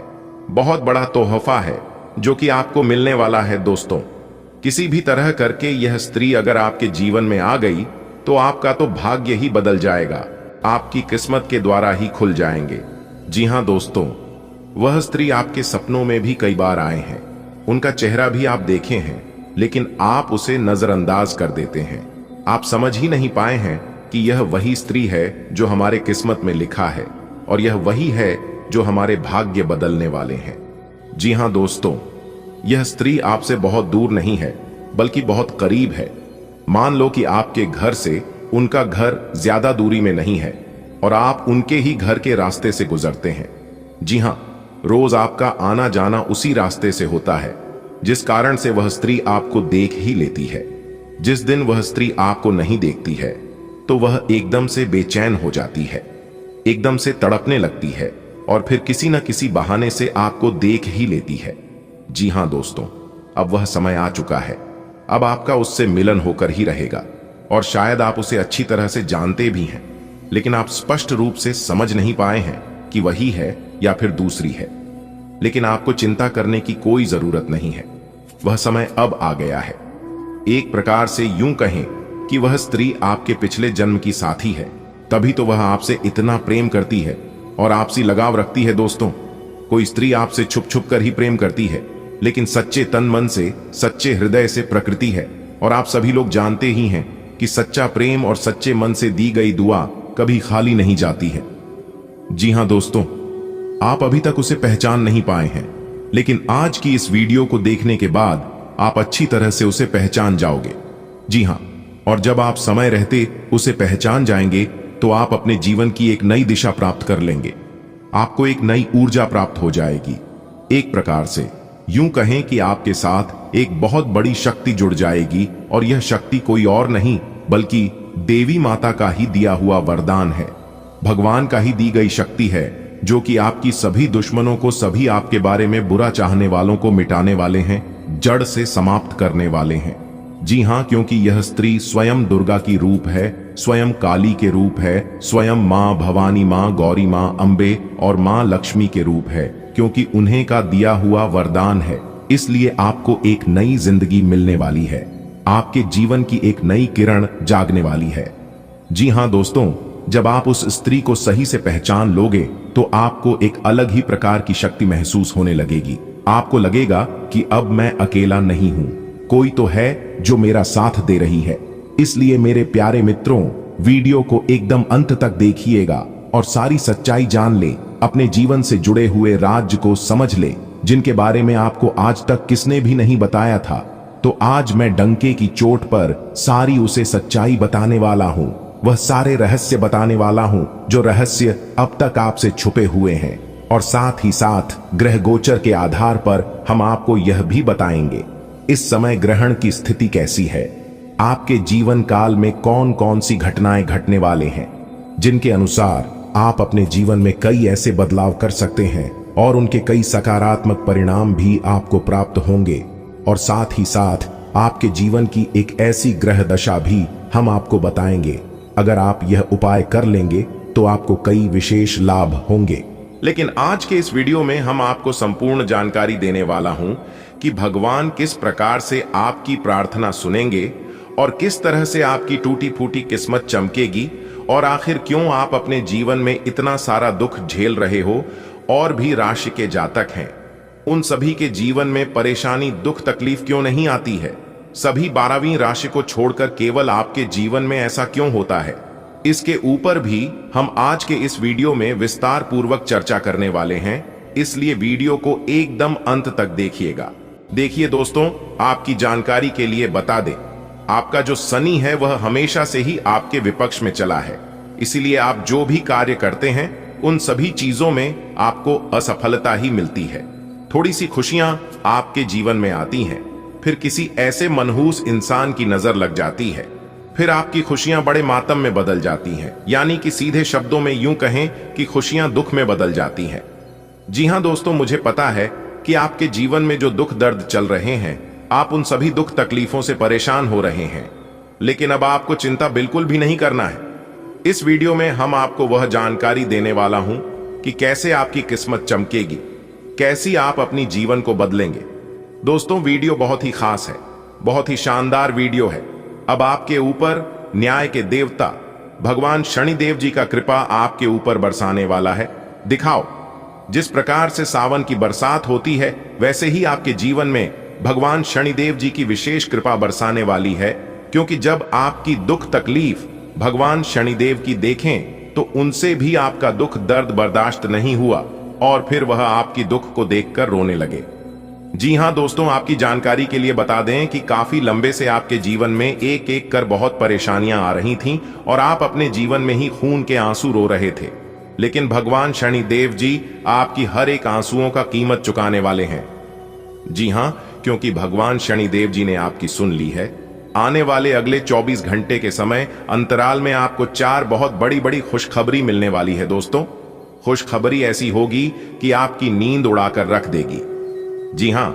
बहुत बड़ा तोहफा है जो कि आपको मिलने वाला है। दोस्तों, किसी भी तरह करके यह स्त्री अगर आपके जीवन में आ गई तो आपका तो भाग्य ही बदल जाएगा, आपकी किस्मत के द्वारा ही खुल जाएंगे। जी हां दोस्तों, वह स्त्री आपके सपनों में भी कई बार आए हैं, उनका चेहरा भी आप देखे हैं, लेकिन आप उसे नजरअंदाज कर देते हैं। आप समझ ही नहीं पाए हैं कि यह वही स्त्री है जो हमारे किस्मत में लिखा है, और यह वही है जो हमारे भाग्य बदलने वाले हैं। जी हां दोस्तों, यह स्त्री आपसे बहुत दूर नहीं है बल्कि बहुत करीब है। मान लो कि आपके घर से उनका घर ज्यादा दूरी में नहीं है और आप उनके ही घर के रास्ते से गुजरते हैं। जी हां, रोज आपका आना जाना उसी रास्ते से होता है, जिस कारण से वह स्त्री आपको देख ही लेती है। जिस दिन वह स्त्री आपको नहीं देखती है तो वह एकदम से बेचैन हो जाती है, एकदम से तड़पने लगती है और फिर किसी न किसी बहाने से आपको देख ही लेती है। जी हां दोस्तों, अब वह समय आ चुका है। अब आपका उससे मिलन होकर ही रहेगा और शायद आप उसे अच्छी तरह से जानते भी हैं, लेकिन आप स्पष्ट रूप से समझ नहीं पाए हैं कि वही है या फिर दूसरी है। लेकिन आपको चिंता करने की कोई जरूरत नहीं है, वह समय अब आ गया है। एक प्रकार से यूं कहें कि वह स्त्री आपके पिछले जन्म की साथी है, तभी तो वह आपसे इतना प्रेम करती है और आपसी लगाव रखती है। दोस्तों, कोई स्त्री आपसे छुप छुप कर ही प्रेम करती है, लेकिन सच्चे तन मन से, सच्चे हृदय से प्रकृति है। और आप सभी लोग जानते ही हैं कि सच्चा प्रेम और सच्चे मन से दी गई दुआ कभी खाली नहीं जाती है। जी हां दोस्तों, आप अभी तक उसे पहचान नहीं पाए हैं, लेकिन आज की इस वीडियो को देखने के बाद आप अच्छी तरह से उसे पहचान जाओगे। जी हां, और जब आप समय रहते उसे पहचान जाएंगे तो आप अपने जीवन की एक नई दिशा प्राप्त कर लेंगे। आपको एक नई ऊर्जा प्राप्त हो जाएगी। एक प्रकार से यूं कहें कि आपके साथ एक बहुत बड़ी शक्ति जुड़ जाएगी, और यह शक्ति कोई और नहीं बल्कि देवी माता का ही दिया हुआ वरदान है, भगवान का ही दी गई शक्ति है, जो कि आपकी सभी दुश्मनों को, सभी आपके बारे में बुरा चाहने वालों को मिटाने वाले हैं, जड़ से समाप्त करने वाले हैं। जी हां, क्योंकि यह स्त्री स्वयं दुर्गा की रूप है, स्वयं काली के रूप है, स्वयं मां भवानी, मां गौरी, मां अंबे और मां लक्ष्मी के रूप है, क्योंकि उन्हें का दिया हुआ वरदान है। इसलिए आपको एक नई जिंदगी मिलने वाली है, आपके जीवन की एक नई किरण जागने वाली है। जी हां दोस्तों, जब आप उस स्त्री को सही से पहचान लोगे तो आपको एक अलग ही प्रकार की शक्ति महसूस होने लगेगी। आपको लगेगा कि अब मैं अकेला नहीं हूं, कोई तो है जो मेरा साथ दे रही है। इसलिए मेरे प्यारे मित्रों, वीडियो को एकदम अंत तक देखिएगा और सारी सच्चाई जान ले, अपने जीवन से जुड़े हुए राज्य को समझ ले, जिनके बारे में आपको आज तक किसने भी नहीं बताया था। तो आज मैं डंके की चोट पर सारी उसे सच्चाई बताने वाला हूं, वह सारे रहस्य बताने वाला हूं जो रहस्य अब तक आपसे छुपे हुए हैं। और साथ ही साथ ग्रह गोचर के आधार पर हम आपको यह भी बताएंगे इस समय ग्रहण की स्थिति कैसी है, आपके जीवन काल में कौन कौन सी घटनाएं घटने वाले हैं, जिनके अनुसार आप अपने जीवन में कई ऐसे बदलाव कर सकते हैं और उनके कई सकारात्मक परिणाम भी आपको प्राप्त होंगे। और साथ ही साथ आपके जीवन की एक ऐसी ग्रह दशा भी हम आपको बताएंगे। अगर आप यह उपाय कर लेंगे तो आपको कई विशेष लाभ होंगे। लेकिन आज के इस वीडियो में हम आपको संपूर्ण जानकारी देने वाला हूं कि भगवान किस प्रकार से आपकी प्रार्थना सुनेंगे और किस तरह से आपकी टूटी फूटी किस्मत चमकेगी, और आखिर क्यों आप अपने जीवन में इतना सारा दुख झेल रहे हो। और भी राशि के जातक हैं, उन सभी के जीवन में परेशानी, दुख, तकलीफ क्यों नहीं आती है। सभी 12वीं राशि को छोड़कर केवल आपके जीवन में ऐसा क्यों होता है, इसके ऊपर भी हम आज के इस वीडियो में विस्तार पूर्वक चर्चा करने वाले हैं। इसलिए वीडियो को एकदम अंत तक देखिएगा। देखिए दोस्तों, आपकी जानकारी के लिए बता दें, आपका जो शनि है वह हमेशा से ही आपके विपक्ष में चला है। इसीलिए आप जो भी कार्य करते हैं उन सभी चीजों में आपको असफलता ही मिलती है। थोड़ी सी खुशियां आपके जीवन में आती हैं, फिर किसी ऐसे मनहूस इंसान की नजर लग जाती है, फिर आपकी खुशियां बड़े मातम में बदल जाती हैं। यानी कि सीधे शब्दों में यूं कहें कि खुशियां दुख में बदल जाती हैं। जी हां दोस्तों, मुझे पता है कि आपके जीवन में जो दुख दर्द चल रहे हैं, आप उन सभी दुख तकलीफों से परेशान हो रहे हैं, लेकिन अब आपको चिंता बिल्कुल भी नहीं करना है। इस वीडियो में हम आपको वह जानकारी देने वाला हूं कि कैसे आपकी किस्मत चमकेगी, कैसी आप अपनी जीवन को बदलेंगे। दोस्तों, वीडियो बहुत ही खास है, बहुत ही शानदार वीडियो है। अब आपके ऊपर न्याय के देवता भगवान शनिदेव जी का कृपा आपके ऊपर बरसाने वाला है। दिखाओ, जिस प्रकार से सावन की बरसात होती है, वैसे ही आपके जीवन में भगवान शनिदेव जी की विशेष कृपा बरसाने वाली है। क्योंकि जब आपकी दुख तकलीफ भगवान शनिदेव की देखें तो उनसे भी आपका दुख दर्द बर्दाश्त नहीं हुआ और फिर वह आपकी दुख को देखकर रोने लगे। जी हां दोस्तों, आपकी जानकारी के लिए बता दें कि काफी लंबे से आपके जीवन में एक एक कर बहुत परेशानियां आ रही थीं और आप अपने जीवन में ही खून के आंसू रो रहे थे। लेकिन भगवान शनिदेव जी आपकी हर एक आंसुओं का कीमत चुकाने वाले हैं। जी हां, क्योंकि भगवान शनिदेव जी ने आपकी सुन ली है। आने वाले अगले 24 घंटे के समय अंतराल में आपको 4 बहुत बड़ी बड़ी खुशखबरी मिलने वाली है दोस्तों। खुशखबरी ऐसी होगी कि आपकी नींद उड़ाकर रख देगी। जी हां,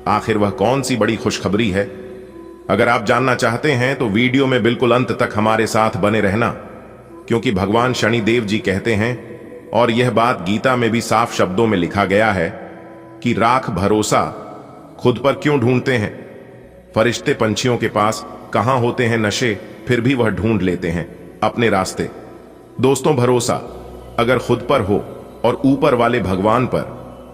आखिर वह कौन सी बड़ी खुशखबरी है? अगर आप जानना चाहते हैं तो वीडियो में बिल्कुल अंत तक हमारे साथ बने रहना, क्योंकि भगवान शनिदेव जी कहते हैं, और यह बात गीता में भी साफ शब्दों में लिखा गया है कि राख भरोसा खुद पर क्यों ढूंढते हैं? फरिश्ते पंछियों के पास कहां होते हैं नशे, फिर भी वह ढूंढ लेते हैं अपने रास्ते। दोस्तों, भरोसा अगर खुद पर हो और ऊपर वाले भगवान पर,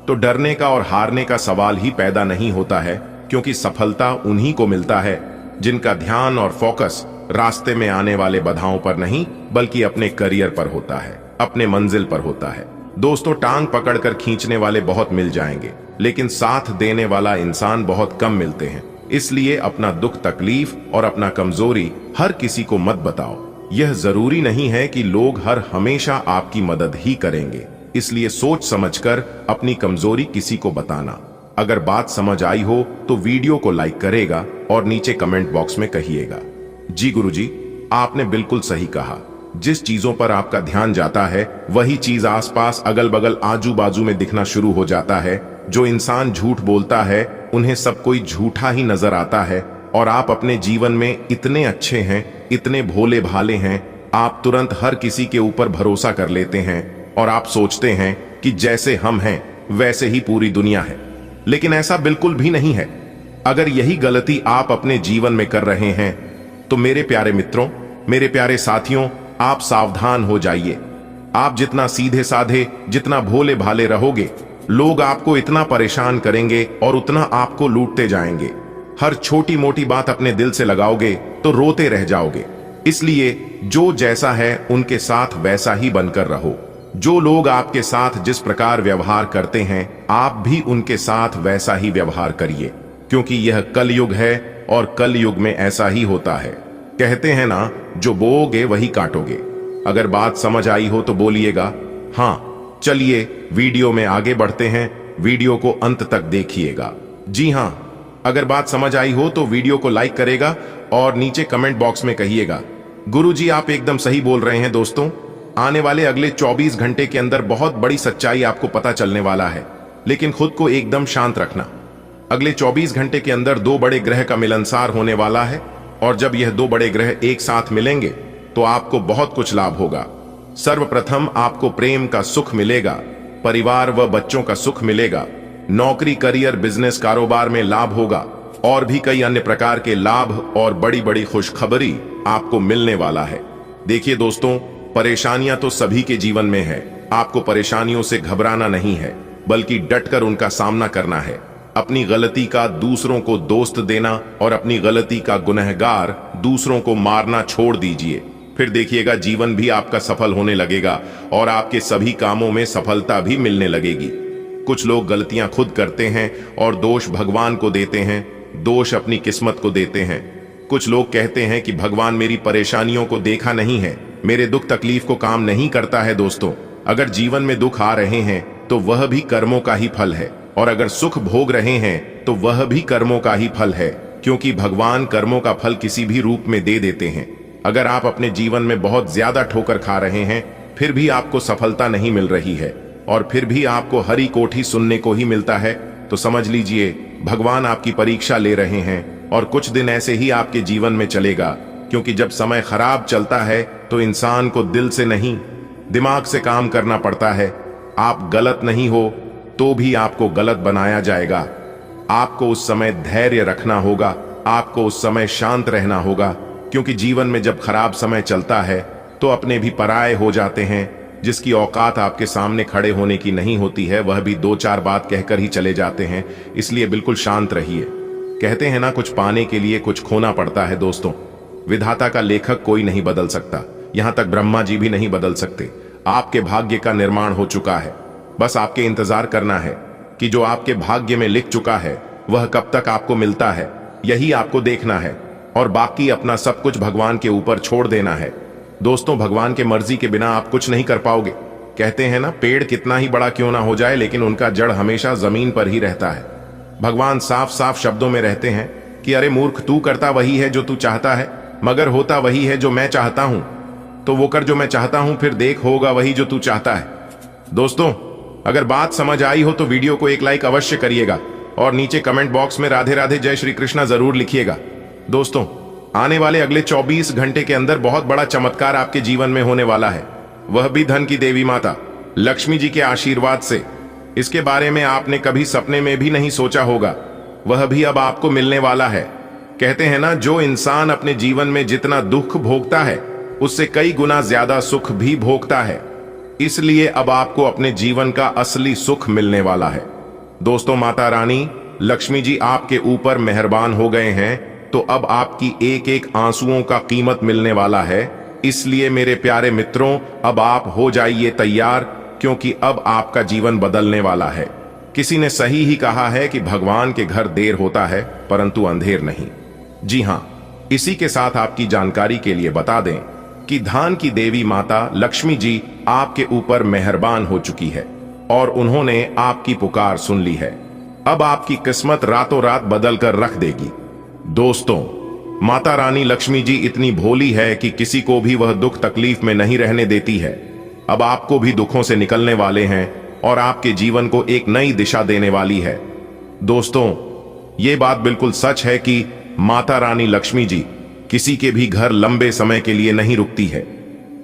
तो डरने का और हारने का सवाल ही पैदा नहीं होता है, क्योंकि सफलता उन्हीं को मिलता है जिनका ध्यान और फोकस रास्ते में आने वाले बाधाओं पर नहीं, बल्कि अपने करियर पर होता है, अपने मंजिल पर होता है। दोस्तों, टांग पकड़कर खींचने वाले बहुत मिल जाएंगे, लेकिन साथ देने वाला इंसान बहुत कम मिलते हैं। इसलिए अपना दुख तकलीफ और अपना कमजोरी हर किसी को मत बताओ। यह जरूरी नहीं है कि लोग हर हमेशा आपकी मदद ही करेंगे, इसलिए सोच समझकर अपनी कमजोरी किसी को बताना। अगर बात समझ आई हो तो वीडियो को लाइक करेगा और नीचे कमेंट बॉक्स में कहिएगा, जी गुरुजी, आपने बिल्कुल सही कहा। जिस चीजों पर आपका ध्यान जाता है वही चीज आसपास अगल बगल आजू बाजू में दिखना शुरू हो जाता है। जो इंसान झूठ बोलता है उन्हें सब कोई झूठा ही नजर आता है, और आप अपने जीवन में इतने अच्छे हैं, इतने भोले भाले हैं, आप तुरंत हर किसी के ऊपर भरोसा कर लेते हैं और आप सोचते हैं कि जैसे हम हैं वैसे ही पूरी दुनिया है। लेकिन ऐसा बिल्कुल भी नहीं है। अगर यही गलती आप अपने जीवन में कर रहे हैं तो मेरे प्यारे मित्रों, मेरे प्यारे साथियों, आप सावधान हो जाइए। आप जितना सीधे साधे, जितना भोले भाले रहोगे, लोग आपको इतना परेशान करेंगे और उतना आपको लूटते जाएंगे। हर छोटी मोटी बात अपने दिल से लगाओगे तो रोते रह जाओगे। इसलिए जो जैसा है उनके साथ वैसा ही बनकर रहो। जो लोग आपके साथ जिस प्रकार व्यवहार करते हैं, आप भी उनके साथ वैसा ही व्यवहार करिए, क्योंकि यह कलयुग है और कलयुग में ऐसा ही होता है। कहते हैं ना, जो बोओगे वही काटोगे। अगर बात समझ आई हो तो बोलिएगा हाँ। चलिए वीडियो में आगे बढ़ते हैं, वीडियो को अंत तक देखिएगा। जी हाँ, अगर बात समझ आई हो तो वीडियो को लाइक करेगा और नीचे कमेंट बॉक्स में कहिएगा, गुरुजी आप एकदम सही बोल रहे हैं। दोस्तों, आने वाले अगले 24 घंटे के अंदर बहुत बड़ी सच्चाई आपको पता चलने वाला है, लेकिन खुद को एकदम शांत रखना। अगले 24 घंटे के अंदर 2 बड़े ग्रह का मिलनसार होने वाला है, और जब यह 2 बड़े ग्रह एक साथ मिलेंगे तो आपको बहुत कुछ लाभ होगा। सर्वप्रथम आपको प्रेम का सुख मिलेगा, परिवार व बच्चों का सुख मिलेगा, नौकरी, करियर, बिजनेस, कारोबार में लाभ होगा, और भी कई अन्य प्रकार के लाभ और बड़ी बड़ी खुशखबरी आपको मिलने वाला है। देखिए दोस्तों, परेशानियां तो सभी के जीवन में है। आपको परेशानियों से घबराना नहीं है, बल्कि डटकर उनका सामना करना है। अपनी गलती का दूसरों को दोस्त देना और अपनी गलती का गुनहगार दूसरों को मारना छोड़ दीजिए। फिर देखिएगा जीवन भी आपका सफल होने लगेगा और आपके सभी कामों में सफलता भी मिलने लगेगी। कुछ लोग गलतियां खुद करते हैं और दोष भगवान को देते हैं, दोष अपनी किस्मत को देते हैं। कुछ लोग कहते हैं कि भगवान मेरी परेशानियों को देखा नहीं है, मेरे दुख तकलीफ को काम नहीं करता है। दोस्तों, अगर जीवन में दुख आ रहे हैं तो वह भी कर्मों का ही फल है, और अगर सुख भोग रहे हैं तो वह भी कर्मों का ही फल है, क्योंकि भगवान कर्मों का फल किसी भी रूप में दे देते हैं। अगर आप अपने जीवन में बहुत ज्यादा ठोकर खा रहे हैं, फिर भी आपको सफलता नहीं मिल रही है, और फिर भी आपको हरी कोठी सुनने को ही मिलता है, तो समझ लीजिए भगवान आपकी परीक्षा ले रहे हैं। और कुछ दिन ऐसे ही आपके जीवन में चलेगा, क्योंकि जब समय खराब चलता है तो इंसान को दिल से नहीं, दिमाग से काम करना पड़ता है। आप गलत नहीं हो तो भी आपको गलत बनाया जाएगा। आपको उस समय धैर्य रखना होगा, आपको उस समय शांत रहना होगा, क्योंकि जीवन में जब खराब समय चलता है तो अपने भी पराये हो जाते हैं। जिसकी औकात आपके सामने खड़े होने की नहीं होती है, वह भी 2-4 बात कहकर ही चले जाते हैं। इसलिए बिल्कुल शांत रहिए। कहते हैं ना, कुछ पाने के लिए कुछ खोना पड़ता है। दोस्तों, विधाता का लेखक कोई नहीं बदल सकता, यहां तक ब्रह्मा जी भी नहीं बदल सकते। आपके भाग्य का निर्माण हो चुका है, बस आपके इंतजार करना है कि जो आपके भाग्य में लिख चुका है वह कब तक आपको मिलता है, यही आपको देखना है, और बाकी अपना सब कुछ भगवान के ऊपर छोड़ देना है। दोस्तों, भगवान के मर्जी के बिना आप कुछ नहीं कर पाओगे, कहते हैं ना, पेड़ कितना ही बड़ा क्यों ना हो जाए लेकिन उनका जड़ हमेशा जमीन पर ही रहता है। भगवान साफ साफ शब्दों में रहते हैं कि अरे मूर्ख, तू करता वही है जो तू चाहता है, मगर होता वही है जो मैं चाहता हूं। तो वो कर जो मैं चाहता हूं, फिर देख होगा वही जो तू चाहता है। दोस्तों, अगर बात समझ आई हो तो वीडियो को एक लाइक अवश्य करिएगा और नीचे कमेंट बॉक्स में राधे राधे जय श्री कृष्णा जरूर लिखिएगा। दोस्तों, आने वाले अगले 24 घंटे के अंदर बहुत बड़ा चमत्कार आपके जीवन में होने वाला है, वह भी धन की देवी माता लक्ष्मी जी के आशीर्वाद से। इसके बारे में आपने कभी सपने में भी नहीं सोचा होगा, वह भी अब आपको मिलने वाला है। कहते हैं ना, जो इंसान अपने जीवन में जितना दुख भोगता है उससे कई गुना ज्यादा सुख भी भोगता है। इसलिए अब आपको अपने जीवन का असली सुख मिलने वाला है। दोस्तों, माता रानी लक्ष्मी जी आपके ऊपर मेहरबान हो गए हैं, तो अब आपकी एक एक आंसुओं का कीमत मिलने वाला है। इसलिए मेरे प्यारे मित्रों, अब आप हो जाइए तैयार, क्योंकि अब आपका जीवन बदलने वाला है। किसी ने सही ही कहा है कि भगवान के घर देर होता है परंतु अंधेर नहीं। जी हां, इसी के साथ आपकी जानकारी के लिए बता दें कि धन की देवी माता लक्ष्मी जी आपके ऊपर मेहरबान हो चुकी है और उन्होंने आपकी पुकार सुन ली है। अब आपकी किस्मत रातों रात बदल कर रख देगी। दोस्तों, माता रानी लक्ष्मी जी इतनी भोली है कि किसी को भी वह दुख तकलीफ में नहीं रहने देती है। अब आपको भी दुखों से निकलने वाले हैं और आपके जीवन को एक नई दिशा देने वाली है। दोस्तों, ये बात बिल्कुल सच है कि माता रानी लक्ष्मी जी किसी के भी घर लंबे समय के लिए नहीं रुकती है,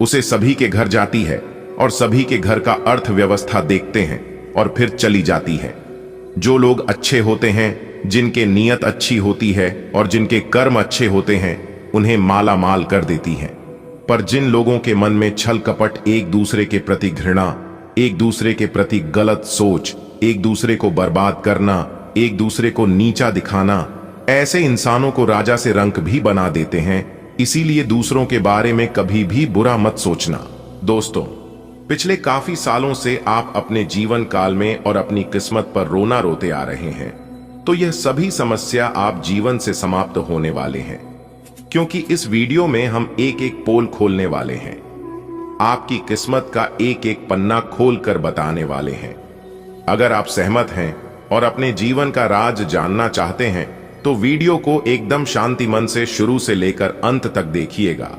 उसे सभी के घर जाती है और सभी के घर का अर्थव्यवस्था देखते हैं और फिर चली जाती है। जो लोग अच्छे होते हैं, जिनके नीयत अच्छी होती है और जिनके कर्म अच्छे होते हैं, उन्हें माला माल कर देती हैं। पर जिन लोगों के मन में छल कपट, एक दूसरे के प्रति घृणा, एक दूसरे के प्रति गलत सोच, एक दूसरे को बर्बाद करना, एक दूसरे को नीचा दिखाना, ऐसे इंसानों को राजा से रंक भी बना देते हैं। इसीलिए दूसरों के बारे में कभी भी बुरा मत सोचना। दोस्तों, पिछले काफी सालों से आप अपने जीवन काल में और अपनी किस्मत पर रोना रोते आ रहे हैं, तो यह सभी समस्या आप जीवन से समाप्त होने वाले हैं, क्योंकि इस वीडियो में हम एक एक पोल खोलने वाले हैं। आपकी किस्मत का एक एक पन्ना खोल कर बताने वाले हैं। अगर आप सहमत हैं और अपने जीवन का राज जानना चाहते हैं तो वीडियो को एकदम शांति मन से शुरू से लेकर अंत तक देखिएगा।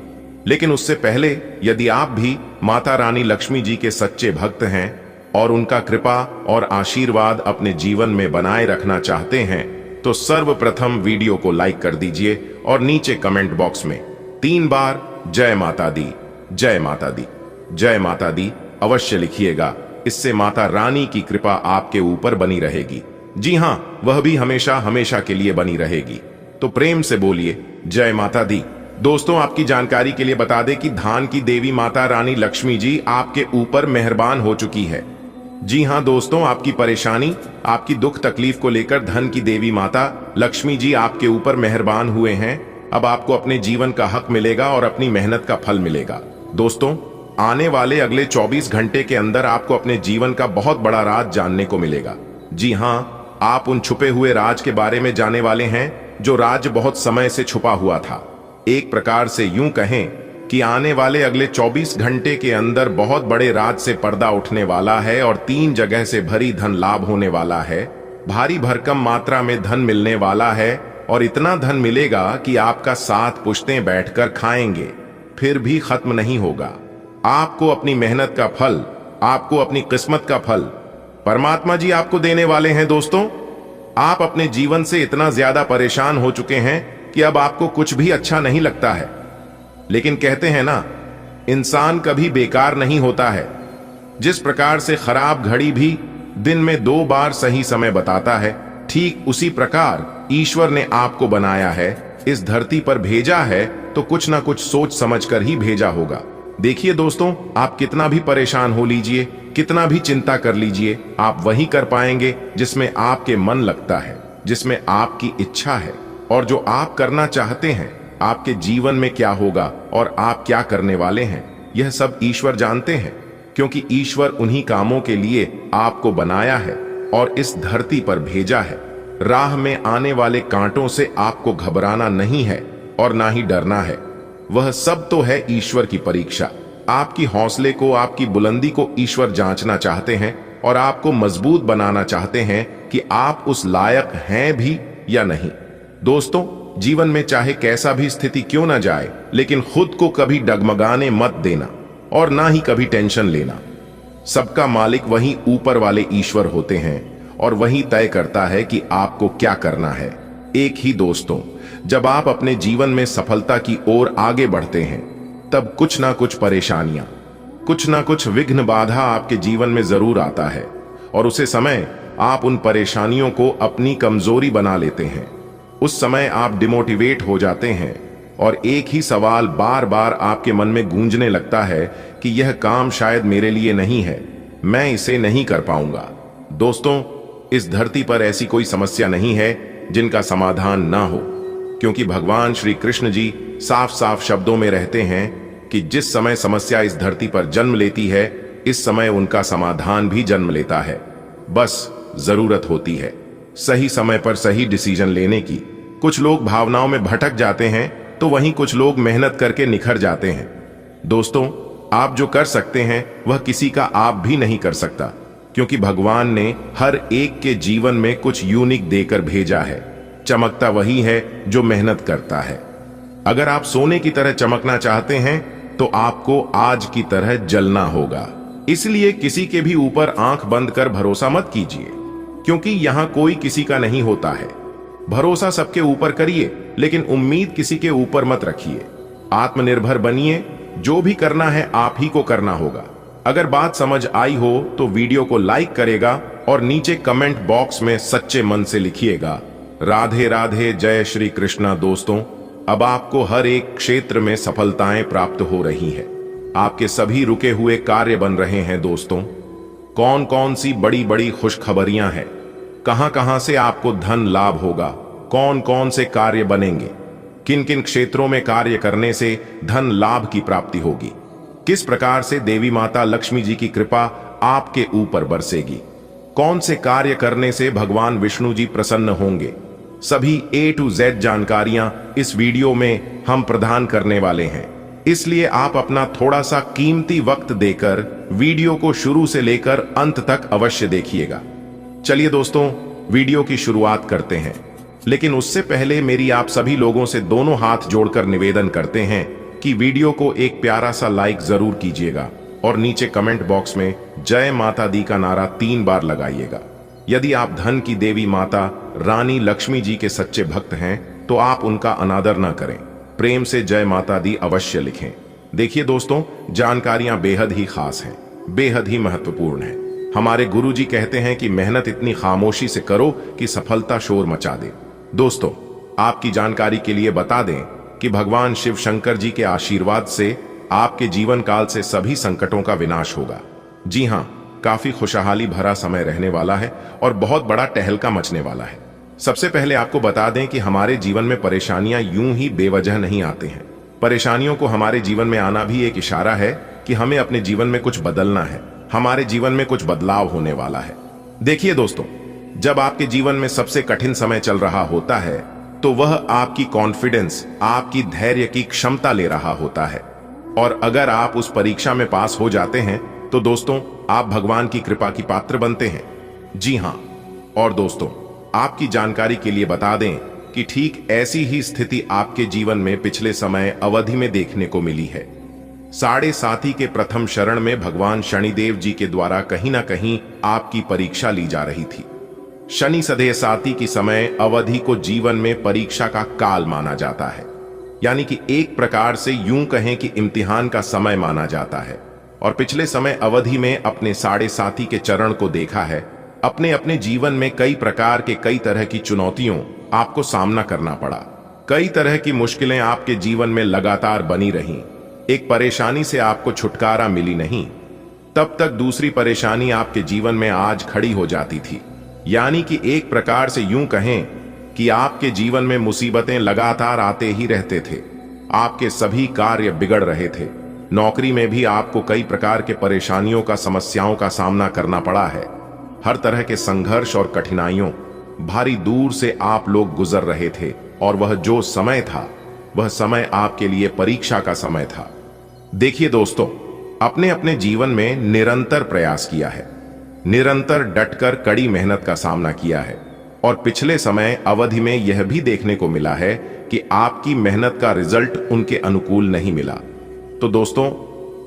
लेकिन उससे पहले, यदि आप भी माता रानी लक्ष्मी जी के सच्चे भक्त हैं और उनका कृपा और आशीर्वाद अपने जीवन में बनाए रखना चाहते हैं, तो सर्वप्रथम वीडियो को लाइक कर दीजिए और नीचे कमेंट बॉक्स में 3 बार जय माता दी, जय माता दी, जय माता दी अवश्य लिखिएगा। इससे माता रानी की कृपा आपके ऊपर बनी रहेगी। जी हां, वह भी हमेशा हमेशा के लिए बनी रहेगी। तो प्रेम से बोलिए जय माता दी। दोस्तों, आपकी जानकारी के लिए बता दें कि धन की देवी माता रानी लक्ष्मी जी आपके ऊपर मेहरबान हो चुकी है। जी हां दोस्तों, आपकी परेशानी, आपकी दुख तकलीफ को लेकर धन की देवी माता लक्ष्मी जी आपके ऊपर मेहरबान हुए हैं। अब आपको अपने जीवन का हक मिलेगा और अपनी मेहनत का फल मिलेगा। दोस्तों, आने वाले अगले 24 घंटे के अंदर आपको अपने जीवन का बहुत बड़ा राज जानने को मिलेगा। जी हां, आप उन छुपे हुए राज के बारे में जाने वाले हैं जो राज बहुत समय से छुपा हुआ था। एक प्रकार से यूं कहें कि आने वाले अगले 24 घंटे के अंदर बहुत बड़े राज से पर्दा उठने वाला है और 3 जगह से भरी धन लाभ होने वाला है। भारी भरकम मात्रा में धन मिलने वाला है और इतना धन मिलेगा कि आपका 7 पुश्तें बैठकर खाएंगे, फिर भी खत्म नहीं होगा। आपको अपनी मेहनत का फल, आपको अपनी किस्मत का फल परमात्मा जी आपको देने वाले हैं। दोस्तों, आप अपने जीवन से इतना ज्यादा परेशान हो चुके हैं कि अब आपको कुछ भी अच्छा नहीं लगता है। लेकिन कहते हैं ना, इंसान कभी बेकार नहीं होता है। जिस प्रकार से खराब घड़ी भी दिन में 2 बार सही समय बताता है, ठीक उसी प्रकार ईश्वर ने आपको बनाया है, इस धरती पर भेजा है, तो कुछ ना कुछ सोच समझकर ही भेजा होगा। देखिए दोस्तों, आप कितना भी परेशान हो लीजिए, कितना भी चिंता कर लीजिए, आप वही कर पाएंगे जिसमें आपके मन लगता है, जिसमें आपकी इच्छा है और जो आप करना चाहते हैं। आपके जीवन में क्या होगा और आप क्या करने वाले हैं, यह सब ईश्वर जानते हैं, क्योंकि ईश्वर उन्हीं कामों के लिए आपको बनाया है और इस धरती पर भेजा है। राह में आने वाले कांटों से आपको घबराना नहीं है और ना ही डरना है। वह सब तो है ईश्वर की परीक्षा। आपकी हौसले को, आपकी बुलंदी को ईश्वर जांचना चाहते हैं और आपको मजबूत बनाना चाहते हैं कि आप उस लायक हैं भी या नहीं। दोस्तों, जीवन में चाहे कैसा भी स्थिति क्यों ना जाए, लेकिन खुद को कभी डगमगाने मत देना और ना ही कभी टेंशन लेना। सबका मालिक वही ऊपर वाले ईश्वर होते हैं और वही तय करता है कि आपको क्या करना है। एक ही दोस्तों, जब आप अपने जीवन में सफलता की ओर आगे बढ़ते हैं, तब कुछ ना कुछ परेशानियां, कुछ ना कुछ विघ्न बाधा आपके जीवन में जरूर आता है और उसे समय आप उन परेशानियों को अपनी कमजोरी बना लेते हैं। उस समय आप डिमोटिवेट हो जाते हैं और एक ही सवाल बार बार आपके मन में गूंजने लगता है कि यह काम शायद मेरे लिए नहीं है, मैं इसे नहीं कर पाऊंगा। दोस्तों, इस धरती पर ऐसी कोई समस्या नहीं है जिनका समाधान ना हो, क्योंकि भगवान श्री कृष्ण जी साफ साफ शब्दों में रहते हैं कि जिस समय समस्या इस धरती पर जन्म लेती है, इस समय उनका समाधान भी जन्म लेता है। बस जरूरत होती है सही समय पर सही डिसीजन लेने की। कुछ लोग भावनाओं में भटक जाते हैं तो वहीं कुछ लोग मेहनत करके निखर जाते हैं। दोस्तों, आप जो कर सकते हैं वह किसी का आप भी नहीं कर सकता, क्योंकि भगवान ने हर एक के जीवन में कुछ यूनिक देकर भेजा है। चमकता वही है जो मेहनत करता है। अगर आप सोने की तरह चमकना चाहते हैं तो आपको आज की तरह जलना होगा। इसलिए किसी के भी ऊपर आंख बंद कर भरोसा मत कीजिए, क्योंकि यहां कोई किसी का नहीं होता है। भरोसा सबके ऊपर करिए, लेकिन उम्मीद किसी के ऊपर मत रखिए। आत्मनिर्भर बनिए, जो भी करना है आप ही को करना होगा। अगर बात समझ आई हो तो वीडियो को लाइक करेगा और नीचे कमेंट बॉक्स में सच्चे मन से लिखिएगा, राधे राधे, जय श्री कृष्णा। दोस्तों, अब आपको हर एक क्षेत्र में सफलताएं प्राप्त हो रही है। आपके सभी रुके हुए कार्य बन रहे हैं। दोस्तों, कौन कौन सी बड़ी बड़ी खुशखबरियां हैं, कहां कहां से आपको धन लाभ होगा, कौन कौन से कार्य बनेंगे, किन किन क्षेत्रों में कार्य करने से धन लाभ की प्राप्ति होगी, किस प्रकार से देवी माता लक्ष्मी जी की कृपा आपके ऊपर बरसेगी, कौन से कार्य करने से भगवान विष्णु जी प्रसन्न होंगे, सभी A to Z जानकारियां इस वीडियो में हम प्रदान करने वाले हैं। इसलिए आप अपना थोड़ा सा कीमती वक्त देकर वीडियो को शुरू से लेकर अंत तक अवश्य देखिएगा। चलिए दोस्तों, वीडियो की शुरुआत करते हैं, लेकिन उससे पहले मेरी आप सभी लोगों से दोनों हाथ जोड़कर निवेदन करते हैं कि वीडियो को एक प्यारा सा लाइक जरूर कीजिएगा और नीचे कमेंट बॉक्स में जय माता दी का नारा 3 बार लगाइएगा। यदि आप धन की देवी माता रानी लक्ष्मी जी के सच्चे भक्त हैं तो आप उनका अनादर न करें, प्रेम से जय माता दी अवश्य लिखें। देखिए दोस्तों, जानकारियां बेहद ही खास हैं, बेहद ही महत्वपूर्ण हैं। हमारे गुरुजी कहते हैं कि मेहनत इतनी खामोशी से करो कि सफलता शोर मचा दे। दोस्तों, आपकी जानकारी के लिए बता दें कि भगवान शिव शंकर जी के आशीर्वाद से आपके जीवन काल से सभी संकटों का विनाश होगा। जी हां, काफी खुशहाली भरा समय रहने वाला है और बहुत बड़ा टहलका मचने वाला है। सबसे पहले आपको बता दें कि हमारे जीवन में परेशानियां यूं ही बेवजह नहीं आते हैं। परेशानियों को हमारे जीवन में आना भी एक इशारा है कि हमें अपने जीवन में कुछ बदलना है, हमारे जीवन में कुछ बदलाव होने वाला है। देखिए दोस्तों, जब आपके जीवन में सबसे कठिन समय चल रहा होता है तो वह आपकी कॉन्फिडेंस, आपकी धैर्य की क्षमता ले रहा होता है, और अगर आप उस परीक्षा में पास हो जाते हैं तो दोस्तों आप भगवान की कृपा की पात्र बनते हैं। जी हां, और दोस्तों आपकी जानकारी के लिए बता दें कि ठीक ऐसी ही स्थिति आपके जीवन में पिछले समय अवधि में देखने को मिली है। साढ़े साथी के प्रथम शरण में भगवान शनिदेव जी के द्वारा कहीं ना कहीं आपकी परीक्षा ली जा रही थी। शनि सधे साथी की समय अवधि को जीवन में परीक्षा का काल माना जाता है, यानी कि एक प्रकार से यूं कहें कि इम्तिहान का समय माना जाता है। और पिछले समय अवधि में अपने साढ़े साथी के चरण को देखा है। अपने अपने जीवन में कई प्रकार के कई तरह की चुनौतियों आपको सामना करना पड़ा, कई तरह की मुश्किलें आपके जीवन में लगातार बनी रहीं। एक परेशानी से आपको छुटकारा मिली नहीं, तब तक दूसरी परेशानी आपके जीवन में आज खड़ी हो जाती थी। यानी कि एक प्रकार से यूं कहें कि आपके जीवन में मुसीबतें लगातार आते ही रहते थे। आपके सभी कार्य बिगड़ रहे थे। नौकरी में भी आपको कई प्रकार के परेशानियों का, समस्याओं का सामना करना पड़ा है। हर तरह के संघर्ष और कठिनाइयों भारी दूर से आप लोग गुजर रहे थे, और वह जो समय था वह समय आपके लिए परीक्षा का समय था। देखिए दोस्तों, अपने अपने जीवन में निरंतर प्रयास किया है, निरंतर डटकर कड़ी मेहनत का सामना किया है और पिछले समय अवधि में यह भी देखने को मिला है कि आपकी मेहनत का रिजल्ट उनके अनुकूल नहीं मिला। तो दोस्तों,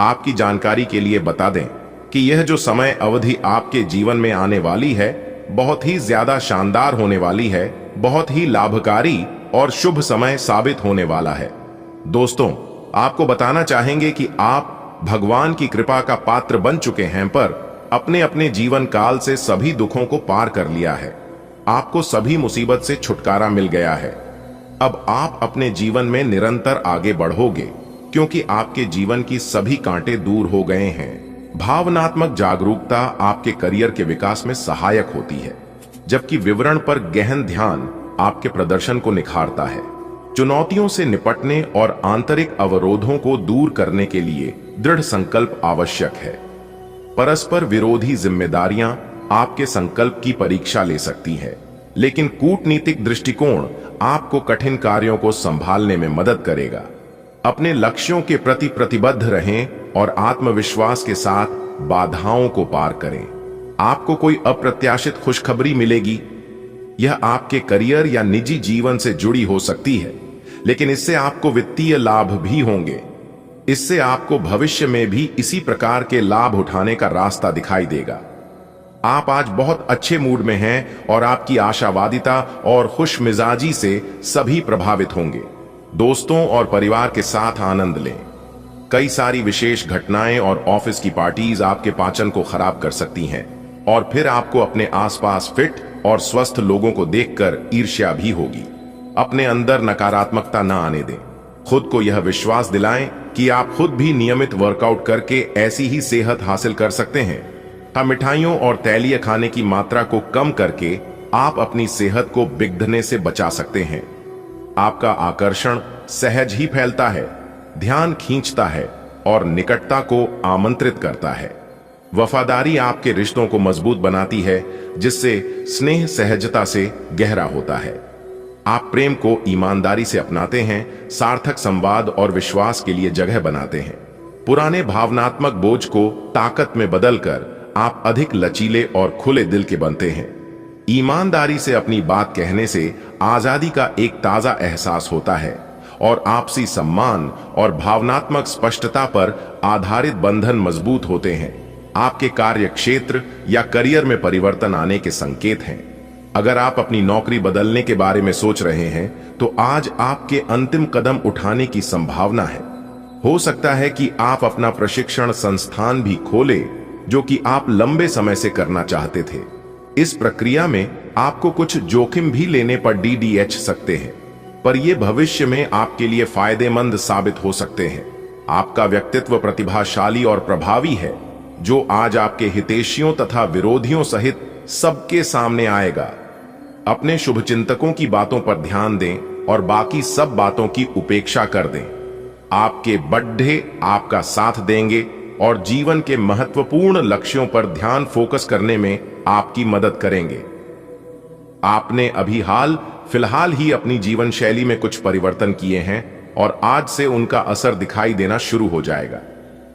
आपकी जानकारी के लिए बता दें कि यह जो समय अवधि आपके जीवन में आने वाली है बहुत ही ज्यादा शानदार होने वाली है, बहुत ही लाभकारी और शुभ समय साबित होने वाला है। दोस्तों, आपको बताना चाहेंगे कि आप भगवान की कृपा का पात्र बन चुके हैं, पर अपने अपने जीवन काल से सभी दुखों को पार कर लिया है। आपको सभी मुसीबत से छुटकारा मिल गया है। अब आप अपने जीवन में निरंतर आगे बढ़ोगे, क्योंकि आपके जीवन की सभी कांटे दूर हो गए हैं। भावनात्मक जागरूकता आपके करियर के विकास में सहायक होती है, जबकि विवरण पर गहन ध्यान आपके प्रदर्शन को निखारता है। चुनौतियों से निपटने और आंतरिक अवरोधों को दूर करने के लिए दृढ़ संकल्प आवश्यक है। परस्पर विरोधी जिम्मेदारियां आपके संकल्प की परीक्षा ले सकती है, लेकिन कूटनीतिक दृष्टिकोण आपको कठिन कार्यों को संभालने में मदद करेगा। अपने लक्ष्यों के प्रति प्रतिबद्ध रहें और आत्मविश्वास के साथ बाधाओं को पार करें। आपको कोई अप्रत्याशित खुशखबरी मिलेगी। यह आपके करियर या निजी जीवन से जुड़ी हो सकती है, लेकिन इससे आपको वित्तीय लाभ भी होंगे। इससे आपको भविष्य में भी इसी प्रकार के लाभ उठाने का रास्ता दिखाई देगा। आप आज बहुत अच्छे मूड में हैं और आपकी आशावादिता और खुश मिजाजी से सभी प्रभावित होंगे। दोस्तों और परिवार के साथ आनंद लें। कई सारी विशेष घटनाएं और ऑफिस की पार्टीज आपके पाचन को खराब कर सकती हैं और फिर आपको अपने आसपास फिट और स्वस्थ लोगों को देखकर ईर्ष्या भी होगी। अपने अंदर नकारात्मकता न आने दें। खुद को यह विश्वास दिलाएं कि आप खुद भी नियमित वर्कआउट करके ऐसी ही सेहत हासिल कर सकते हैं। मिठाइयों और तैलीय खाने की मात्रा को कम करके आप अपनी सेहत को बिगड़ने से बचा सकते हैं। आपका आकर्षण सहज ही फैलता है, ध्यान खींचता है और निकटता को आमंत्रित करता है। वफादारी आपके रिश्तों को मजबूत बनाती है, जिससे स्नेह सहजता से गहरा होता है। आप प्रेम को ईमानदारी से अपनाते हैं, सार्थक संवाद और विश्वास के लिए जगह बनाते हैं। पुराने भावनात्मक बोझ को ताकत में बदलकर आप अधिक लचीले और खुले दिल के बनते हैं। ईमानदारी से अपनी बात कहने से आजादी का एक ताजा एहसास होता है और आपसी सम्मान और भावनात्मक स्पष्टता पर आधारित बंधन मजबूत होते हैं। आपके कार्य क्षेत्र या करियर में परिवर्तन आने के संकेत हैं। अगर आप अपनी नौकरी बदलने के बारे में सोच रहे हैं, तो आज आपके अंतिम कदम उठाने की संभावना है। हो सकता है कि आप अपना प्रशिक्षण संस्थान भी खोलें, जो कि आप लंबे समय से करना चाहते थे। इस प्रक्रिया में आपको कुछ जोखिम भी लेने पर DDH सकते हैं, पर यह भविष्य में आपके लिए फायदेमंद साबित हो सकते हैं। आपका व्यक्तित्व प्रतिभाशाली और प्रभावी है, जो आज आपके हितैषियों तथा विरोधियों सहित सबके सामने आएगा। अपने शुभचिंतकों की बातों पर ध्यान दें और बाकी सब बातों की उपेक्षा कर दें। आपके बड्ढे आपका साथ देंगे और जीवन के महत्वपूर्ण लक्ष्यों पर ध्यान फोकस करने में आपकी मदद करेंगे। आपने अभी फिलहाल ही अपनी जीवन शैली में कुछ परिवर्तन किए हैं और आज से उनका असर दिखाई देना शुरू हो जाएगा।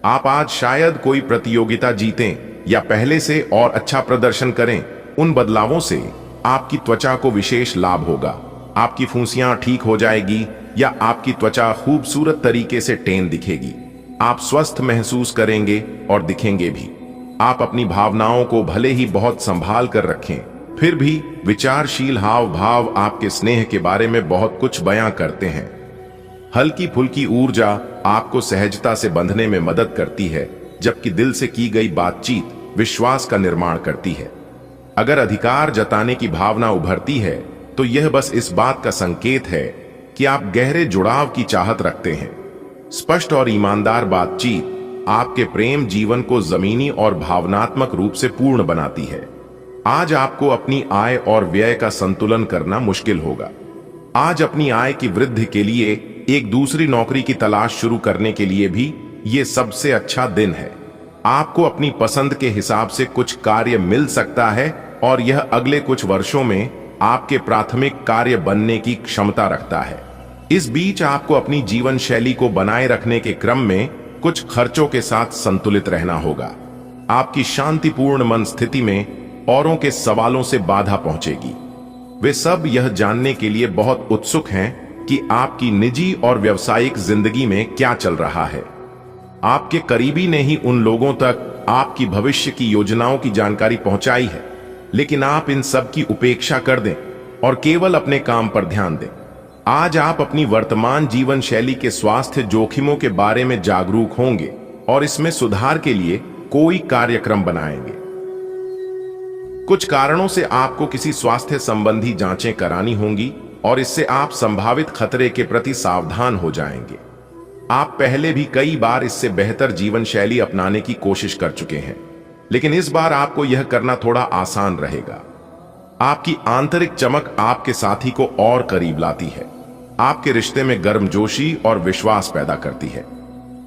आप आज शायद कोई प्रतियोगिता जीतें या पहले से और अच्छा प्रदर्शन करें। उन बदलावों से आपकी त्वचा को विशेष लाभ होगा। आपकी फुंसियां ठीक हो जाएगी या आपकी त्वचा खूबसूरत तरीके से टेन दिखेगी। आप स्वस्थ महसूस करेंगे और दिखेंगे भी। आप अपनी भावनाओं को भले ही बहुत संभाल कर रखें, फिर भी विचारशील हाव भाव आपके स्नेह के बारे में बहुत कुछ बयां करते हैं। हल्की फुल्की ऊर्जा आपको सहजता से बंधने में मदद करती है, जबकि दिल से की गई बातचीत विश्वास का निर्माण करती है। अगर अधिकार जताने की भावना उभरती है, तो यह बस इस बात का संकेत है कि आप गहरे जुड़ाव की चाहत रखते हैं। स्पष्ट और ईमानदार बातचीत आपके प्रेम जीवन को जमीनी और भावनात्मक रूप से पूर्ण बनाती है। आज आपको अपनी आय और व्यय का संतुलन करना मुश्किल होगा। आज अपनी आय की वृद्धि के लिए एक दूसरी नौकरी की तलाश शुरू करने के लिए भी ये सबसे अच्छा दिन है। आपको अपनी पसंद के हिसाब से कुछ कार्य मिल सकता है और यह अगले कुछ वर्षों में आपके प्राथमिक कार्य बनने की क्षमता रखता है। इस बीच आपको अपनी जीवन शैली को बनाए रखने के क्रम में कुछ खर्चों के साथ संतुलित रहना होगा। आपकी शांतिपूर्ण मन स्थिति में औरों के सवालों से बाधा पहुंचेगी। वे सब यह जानने के लिए बहुत उत्सुक हैं कि आपकी निजी और व्यावसायिक जिंदगी में क्या चल रहा है। आपके करीबी ने ही उन लोगों तक आपकी भविष्य की योजनाओं की जानकारी पहुंचाई है, लेकिन आप इन सब की उपेक्षा कर दें और केवल अपने काम पर ध्यान दें। आज आप अपनी वर्तमान जीवन शैली के स्वास्थ्य जोखिमों के बारे में जागरूक होंगे और इसमें सुधार के लिए कोई कार्यक्रम बनाएंगे। कुछ कारणों से आपको किसी स्वास्थ्य संबंधी जांचें करानी होंगी और इससे आप संभावित खतरे के प्रति सावधान हो जाएंगे। आप पहले भी कई बार इससे बेहतर जीवन शैली अपनाने की कोशिश कर चुके हैं, लेकिन इस बार आपको यह करना थोड़ा आसान रहेगा। आपकी आंतरिक चमक आपके साथी को और करीब लाती है, आपके रिश्ते में गर्मजोशी और विश्वास पैदा करती है।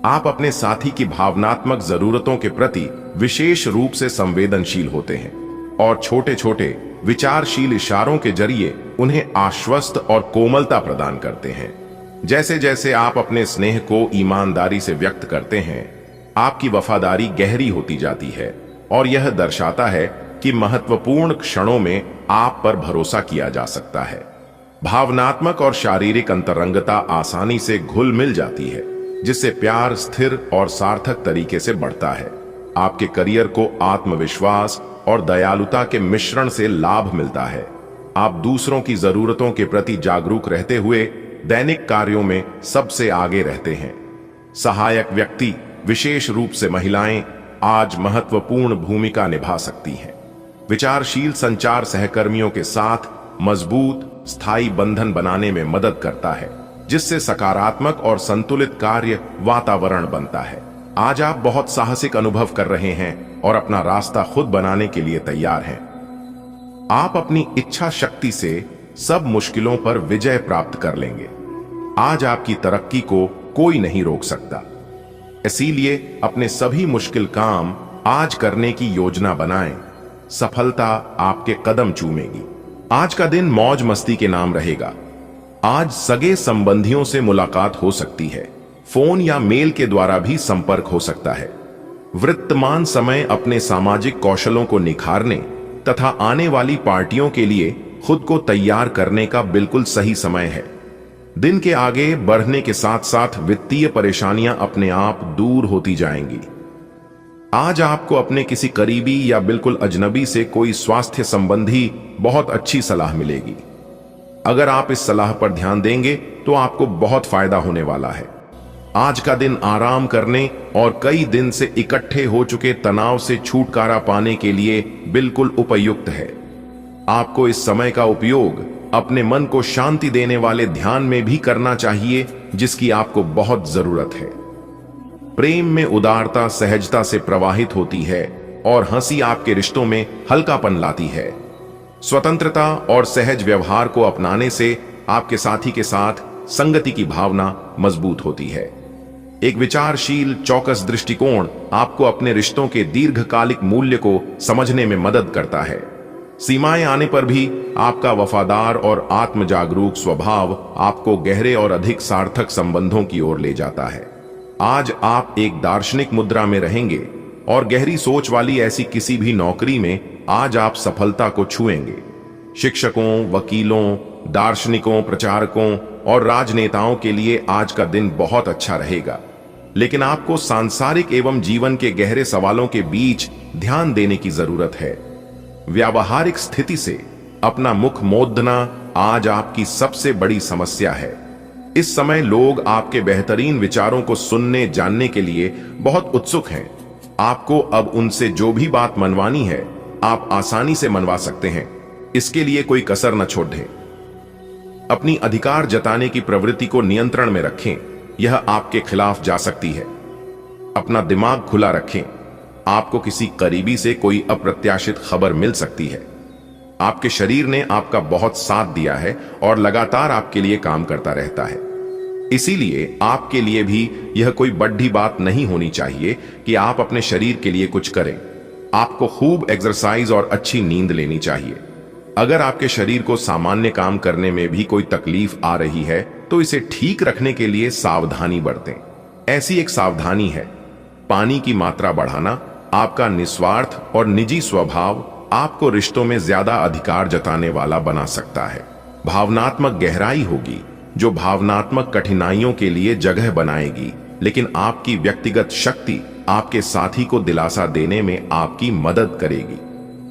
आप अपने साथी की भावनात्मक जरूरतों के प्रति विशेष रूप से संवेदनशील होते हैं और छोटे छोटे विचारशील इशारों के जरिए उन्हें आश्वस्त और कोमलता प्रदान करते हैं। जैसे जैसे आप अपने स्नेह को ईमानदारी से व्यक्त करते हैं, आपकी वफादारी गहरी होती जाती है और यह दर्शाता है कि महत्वपूर्ण क्षणों में आप पर भरोसा किया जा सकता है। भावनात्मक और शारीरिक अंतरंगता आसानी से घुल मिल जाती है, जिससे प्यार स्थिर और सार्थक तरीके से बढ़ता है। आपके करियर को आत्मविश्वास और दयालुता के मिश्रण से लाभ मिलता है। आप दूसरों की जरूरतों के प्रति जागरूक रहते हुए दैनिक कार्यों में सबसे आगे रहते हैं। सहायक व्यक्ति, विशेष रूप से महिलाएं, आज महत्वपूर्ण भूमिका निभा सकती हैं। विचारशील संचार सहकर्मियों के साथ मजबूत स्थायी बंधन बनाने में मदद करता है, जिससे सकारात्मक और संतुलित कार्य वातावरण बनता है। आज आप बहुत साहसिक अनुभव कर रहे हैं और अपना रास्ता खुद बनाने के लिए तैयार हैं। आप अपनी इच्छा शक्ति से सब मुश्किलों पर विजय प्राप्त कर लेंगे। आज आपकी तरक्की को कोई नहीं रोक सकता। इसीलिए अपने सभी मुश्किल काम आज करने की योजना बनाएं। सफलता आपके कदम चूमेगी। आज का दिन मौज मस्ती के नाम रहेगा। आज सगे संबंधियों से मुलाकात हो सकती है। फोन या मेल के द्वारा भी संपर्क हो सकता है। वर्तमान समय अपने सामाजिक कौशलों को निखारने तथा आने वाली पार्टियों के लिए खुद को तैयार करने का बिल्कुल सही समय है। दिन के आगे बढ़ने के साथ साथ वित्तीय परेशानियां अपने आप दूर होती जाएंगी। आज आपको अपने किसी करीबी या बिल्कुल अजनबी से कोई स्वास्थ्य संबंधी बहुत अच्छी सलाह मिलेगी। अगर आप इस सलाह पर ध्यान देंगे तो आपको बहुत फायदा होने वाला है। आज का दिन आराम करने और कई दिन से इकट्ठे हो चुके तनाव से छुटकारा पाने के लिए बिल्कुल उपयुक्त है। आपको इस समय का उपयोग अपने मन को शांति देने वाले ध्यान में भी करना चाहिए, जिसकी आपको बहुत जरूरत है। प्रेम में उदारता सहजता से प्रवाहित होती है और हंसी आपके रिश्तों में हल्कापन लाती है। स्वतंत्रता और सहज व्यवहार को अपनाने से आपके साथी के साथ संगति की भावना मजबूत होती है। एक विचारशील चौकस दृष्टिकोण आपको अपने रिश्तों के दीर्घकालिक मूल्य को समझने में मदद करता है। सीमाएं आने पर भी आपका वफादार और आत्मजागरूक स्वभाव आपको गहरे और अधिक सार्थक संबंधों की ओर ले जाता है। आज आप एक दार्शनिक मुद्रा में रहेंगे और गहरी सोच वाली ऐसी किसी भी नौकरी में आज आप सफलता को छुएंगे। शिक्षकों, वकीलों, दार्शनिकों, प्रचारकों और राजनेताओं के लिए आज का दिन बहुत अच्छा रहेगा, लेकिन आपको सांसारिक एवं जीवन के गहरे सवालों के बीच ध्यान देने की जरूरत है। व्यावहारिक स्थिति से अपना मुख मोड़ना आज आपकी सबसे बड़ी समस्या है। इस समय लोग आपके बेहतरीन विचारों को सुनने जानने के लिए बहुत उत्सुक हैं। आपको अब उनसे जो भी बात मनवानी है आप आसानी से मनवा सकते हैं। इसके लिए कोई कसर न छोड़ें। अपनी अधिकार जताने की प्रवृत्ति को नियंत्रण में रखें, यह आपके खिलाफ जा सकती है। अपना दिमाग खुला रखें, आपको किसी करीबी से कोई अप्रत्याशित खबर मिल सकती है। आपके शरीर ने आपका बहुत साथ दिया है और लगातार आपके लिए काम करता रहता है। इसीलिए आपके लिए भी यह कोई बड़ी बात नहीं होनी चाहिए कि आप अपने शरीर के लिए कुछ करें। आपको खूब एक्सरसाइज और अच्छी नींद लेनी चाहिए। अगर आपके शरीर को सामान्य काम करने में भी कोई तकलीफ आ रही है तो इसे ठीक रखने के लिए सावधानी बरतें। ऐसी एक सावधानी है। पानी की मात्रा बढ़ाना। आपका निस्वार्थ और निजी स्वभाव आपको रिश्तों में ज्यादा अधिकार जताने वाला बना सकता है। भावनात्मक गहराई होगी जो भावनात्मक कठिनाइयों के लिए जगह बनाएगी, लेकिन आपकी व्यक्तिगत शक्ति आपके साथी को दिलासा देने में आपकी मदद करेगी।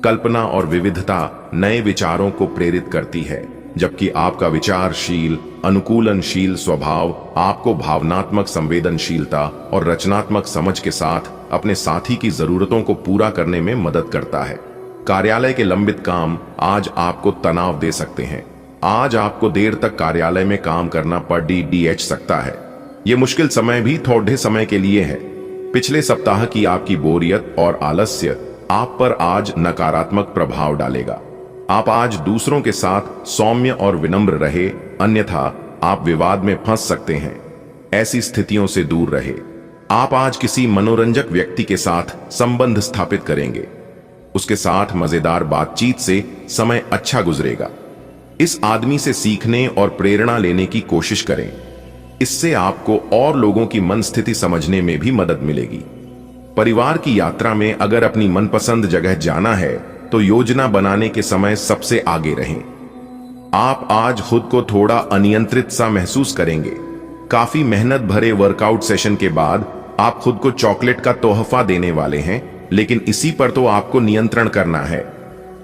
कल्पना और विविधता नए विचारों को प्रेरित करती है, जबकि आपका विचारशील, अनुकूलनशील स्वभाव आपको भावनात्मक संवेदनशीलता और रचनात्मक समझ के साथ अपने साथी की जरूरतों को पूरा करने में मदद करता है। कार्यालय के लंबित काम आज आपको तनाव दे सकते हैं। आज आपको देर तक कार्यालय में काम करना पड़ DH सकता है। ये मुश्किल समय भी थोड़े समय के लिए है। पिछले सप्ताह की आपकी बोरियत और आलस्य आप पर आज नकारात्मक प्रभाव डालेगा। आप आज दूसरों के साथ सौम्य और विनम्र रहे, अन्यथा आप विवाद में फंस सकते हैं। ऐसी स्थितियों से दूर रहे। आप आज किसी मनोरंजक व्यक्ति के साथ संबंध स्थापित करेंगे। उसके साथ मजेदार बातचीत से समय अच्छा गुजरेगा। इस आदमी से सीखने और प्रेरणा लेने की कोशिश करें। इससे आपको और लोगों की मन स्थिति समझने में भी मदद मिलेगी। परिवार की यात्रा में अगर अपनी मनपसंद जगह जाना है तो योजना बनाने के समय सबसे आगे रहें। आप आज खुद को थोड़ा अनियंत्रित सा महसूस करेंगे। काफी मेहनत भरे वर्कआउट सेशन के बाद आप खुद को चॉकलेट का तोहफा देने वाले हैं, लेकिन इसी पर तो आपको नियंत्रण करना है।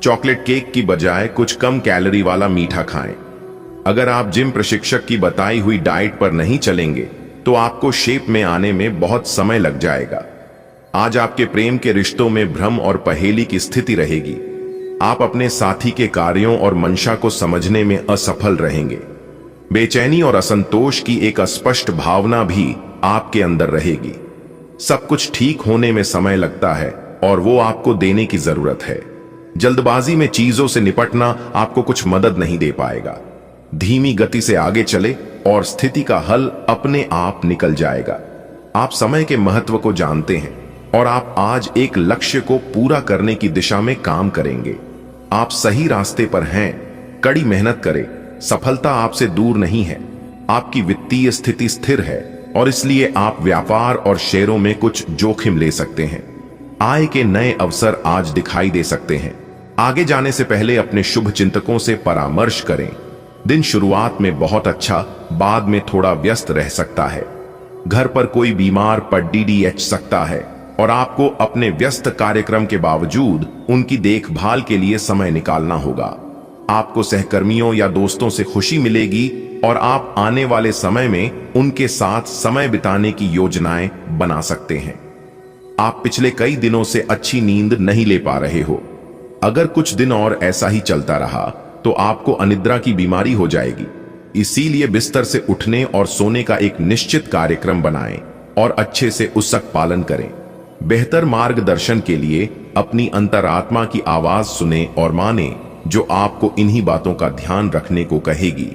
चॉकलेट केक की बजाय कुछ कम कैलोरी वाला मीठा खाएं। अगर आप जिम प्रशिक्षक की बताई हुई डाइट पर नहीं चलेंगे तो आपको शेप में आने में बहुत समय लग जाएगा। आज आपके प्रेम के रिश्तों में भ्रम और पहेली की स्थिति रहेगी। आप अपने साथी के कार्यों और मंशा को समझने में असफल रहेंगे। बेचैनी और असंतोष की एक अस्पष्ट भावना भी आपके अंदर रहेगी। सब कुछ ठीक होने में समय लगता है और वो आपको देने की जरूरत है। जल्दबाजी में चीजों से निपटना आपको कुछ मदद नहीं दे पाएगा। धीमी गति से आगे चले और स्थिति का हल अपने आप निकल जाएगा। आप समय के महत्व को जानते हैं और आप आज एक लक्ष्य को पूरा करने की दिशा में काम करेंगे। आप सही रास्ते पर हैं। कड़ी मेहनत करें। सफलता आपसे दूर नहीं है। आपकी वित्तीय स्थिति स्थिर है और इसलिए आप व्यापार और शेयरों में कुछ जोखिम ले सकते हैं। आय के नए अवसर आज दिखाई दे सकते हैं। आगे जाने से पहले अपने शुभ चिंतकों से परामर्श करें। दिन शुरुआत में बहुत अच्छा, बाद में थोड़ा व्यस्त रह सकता है। घर पर कोई बीमार पड़ DH सकता है और आपको अपने व्यस्त कार्यक्रम के बावजूद उनकी देखभाल के लिए समय निकालना होगा। आपको सहकर्मियों या दोस्तों से खुशी मिलेगी और आप आने वाले समय में उनके साथ समय बिताने की योजनाएं बना सकते हैं। आप पिछले कई दिनों से अच्छी नींद नहीं ले पा रहे हो। अगर कुछ दिन और ऐसा ही चलता रहा तो आपको अनिद्रा की बीमारी हो जाएगी। इसीलिए बिस्तर से उठने और सोने का एक निश्चित कार्यक्रम बनाएं और अच्छे से उसका पालन करें। बेहतर मार्गदर्शन के लिए अपनी अंतरात्मा की आवाज सुने और माने, जो आपको इन्हीं बातों का ध्यान रखने को कहेगी।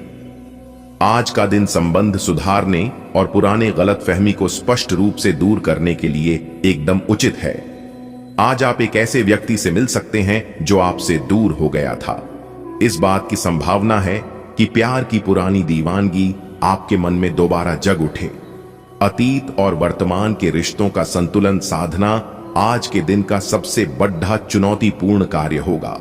आज का दिन संबंध सुधारने और पुराने गलतफहमी को स्पष्ट रूप से दूर करने के लिए एकदम उचित है। आज आप एक ऐसे व्यक्ति से मिल सकते हैं जो आपसे दूर हो गया था। इस बात की संभावना है कि प्यार की पुरानी दीवानगी आपके मन में दोबारा जग उठे। अतीत और वर्तमान के रिश्तों का संतुलन साधना आज के दिन का सबसे बड़ा चुनौतीपूर्ण कार्य होगा।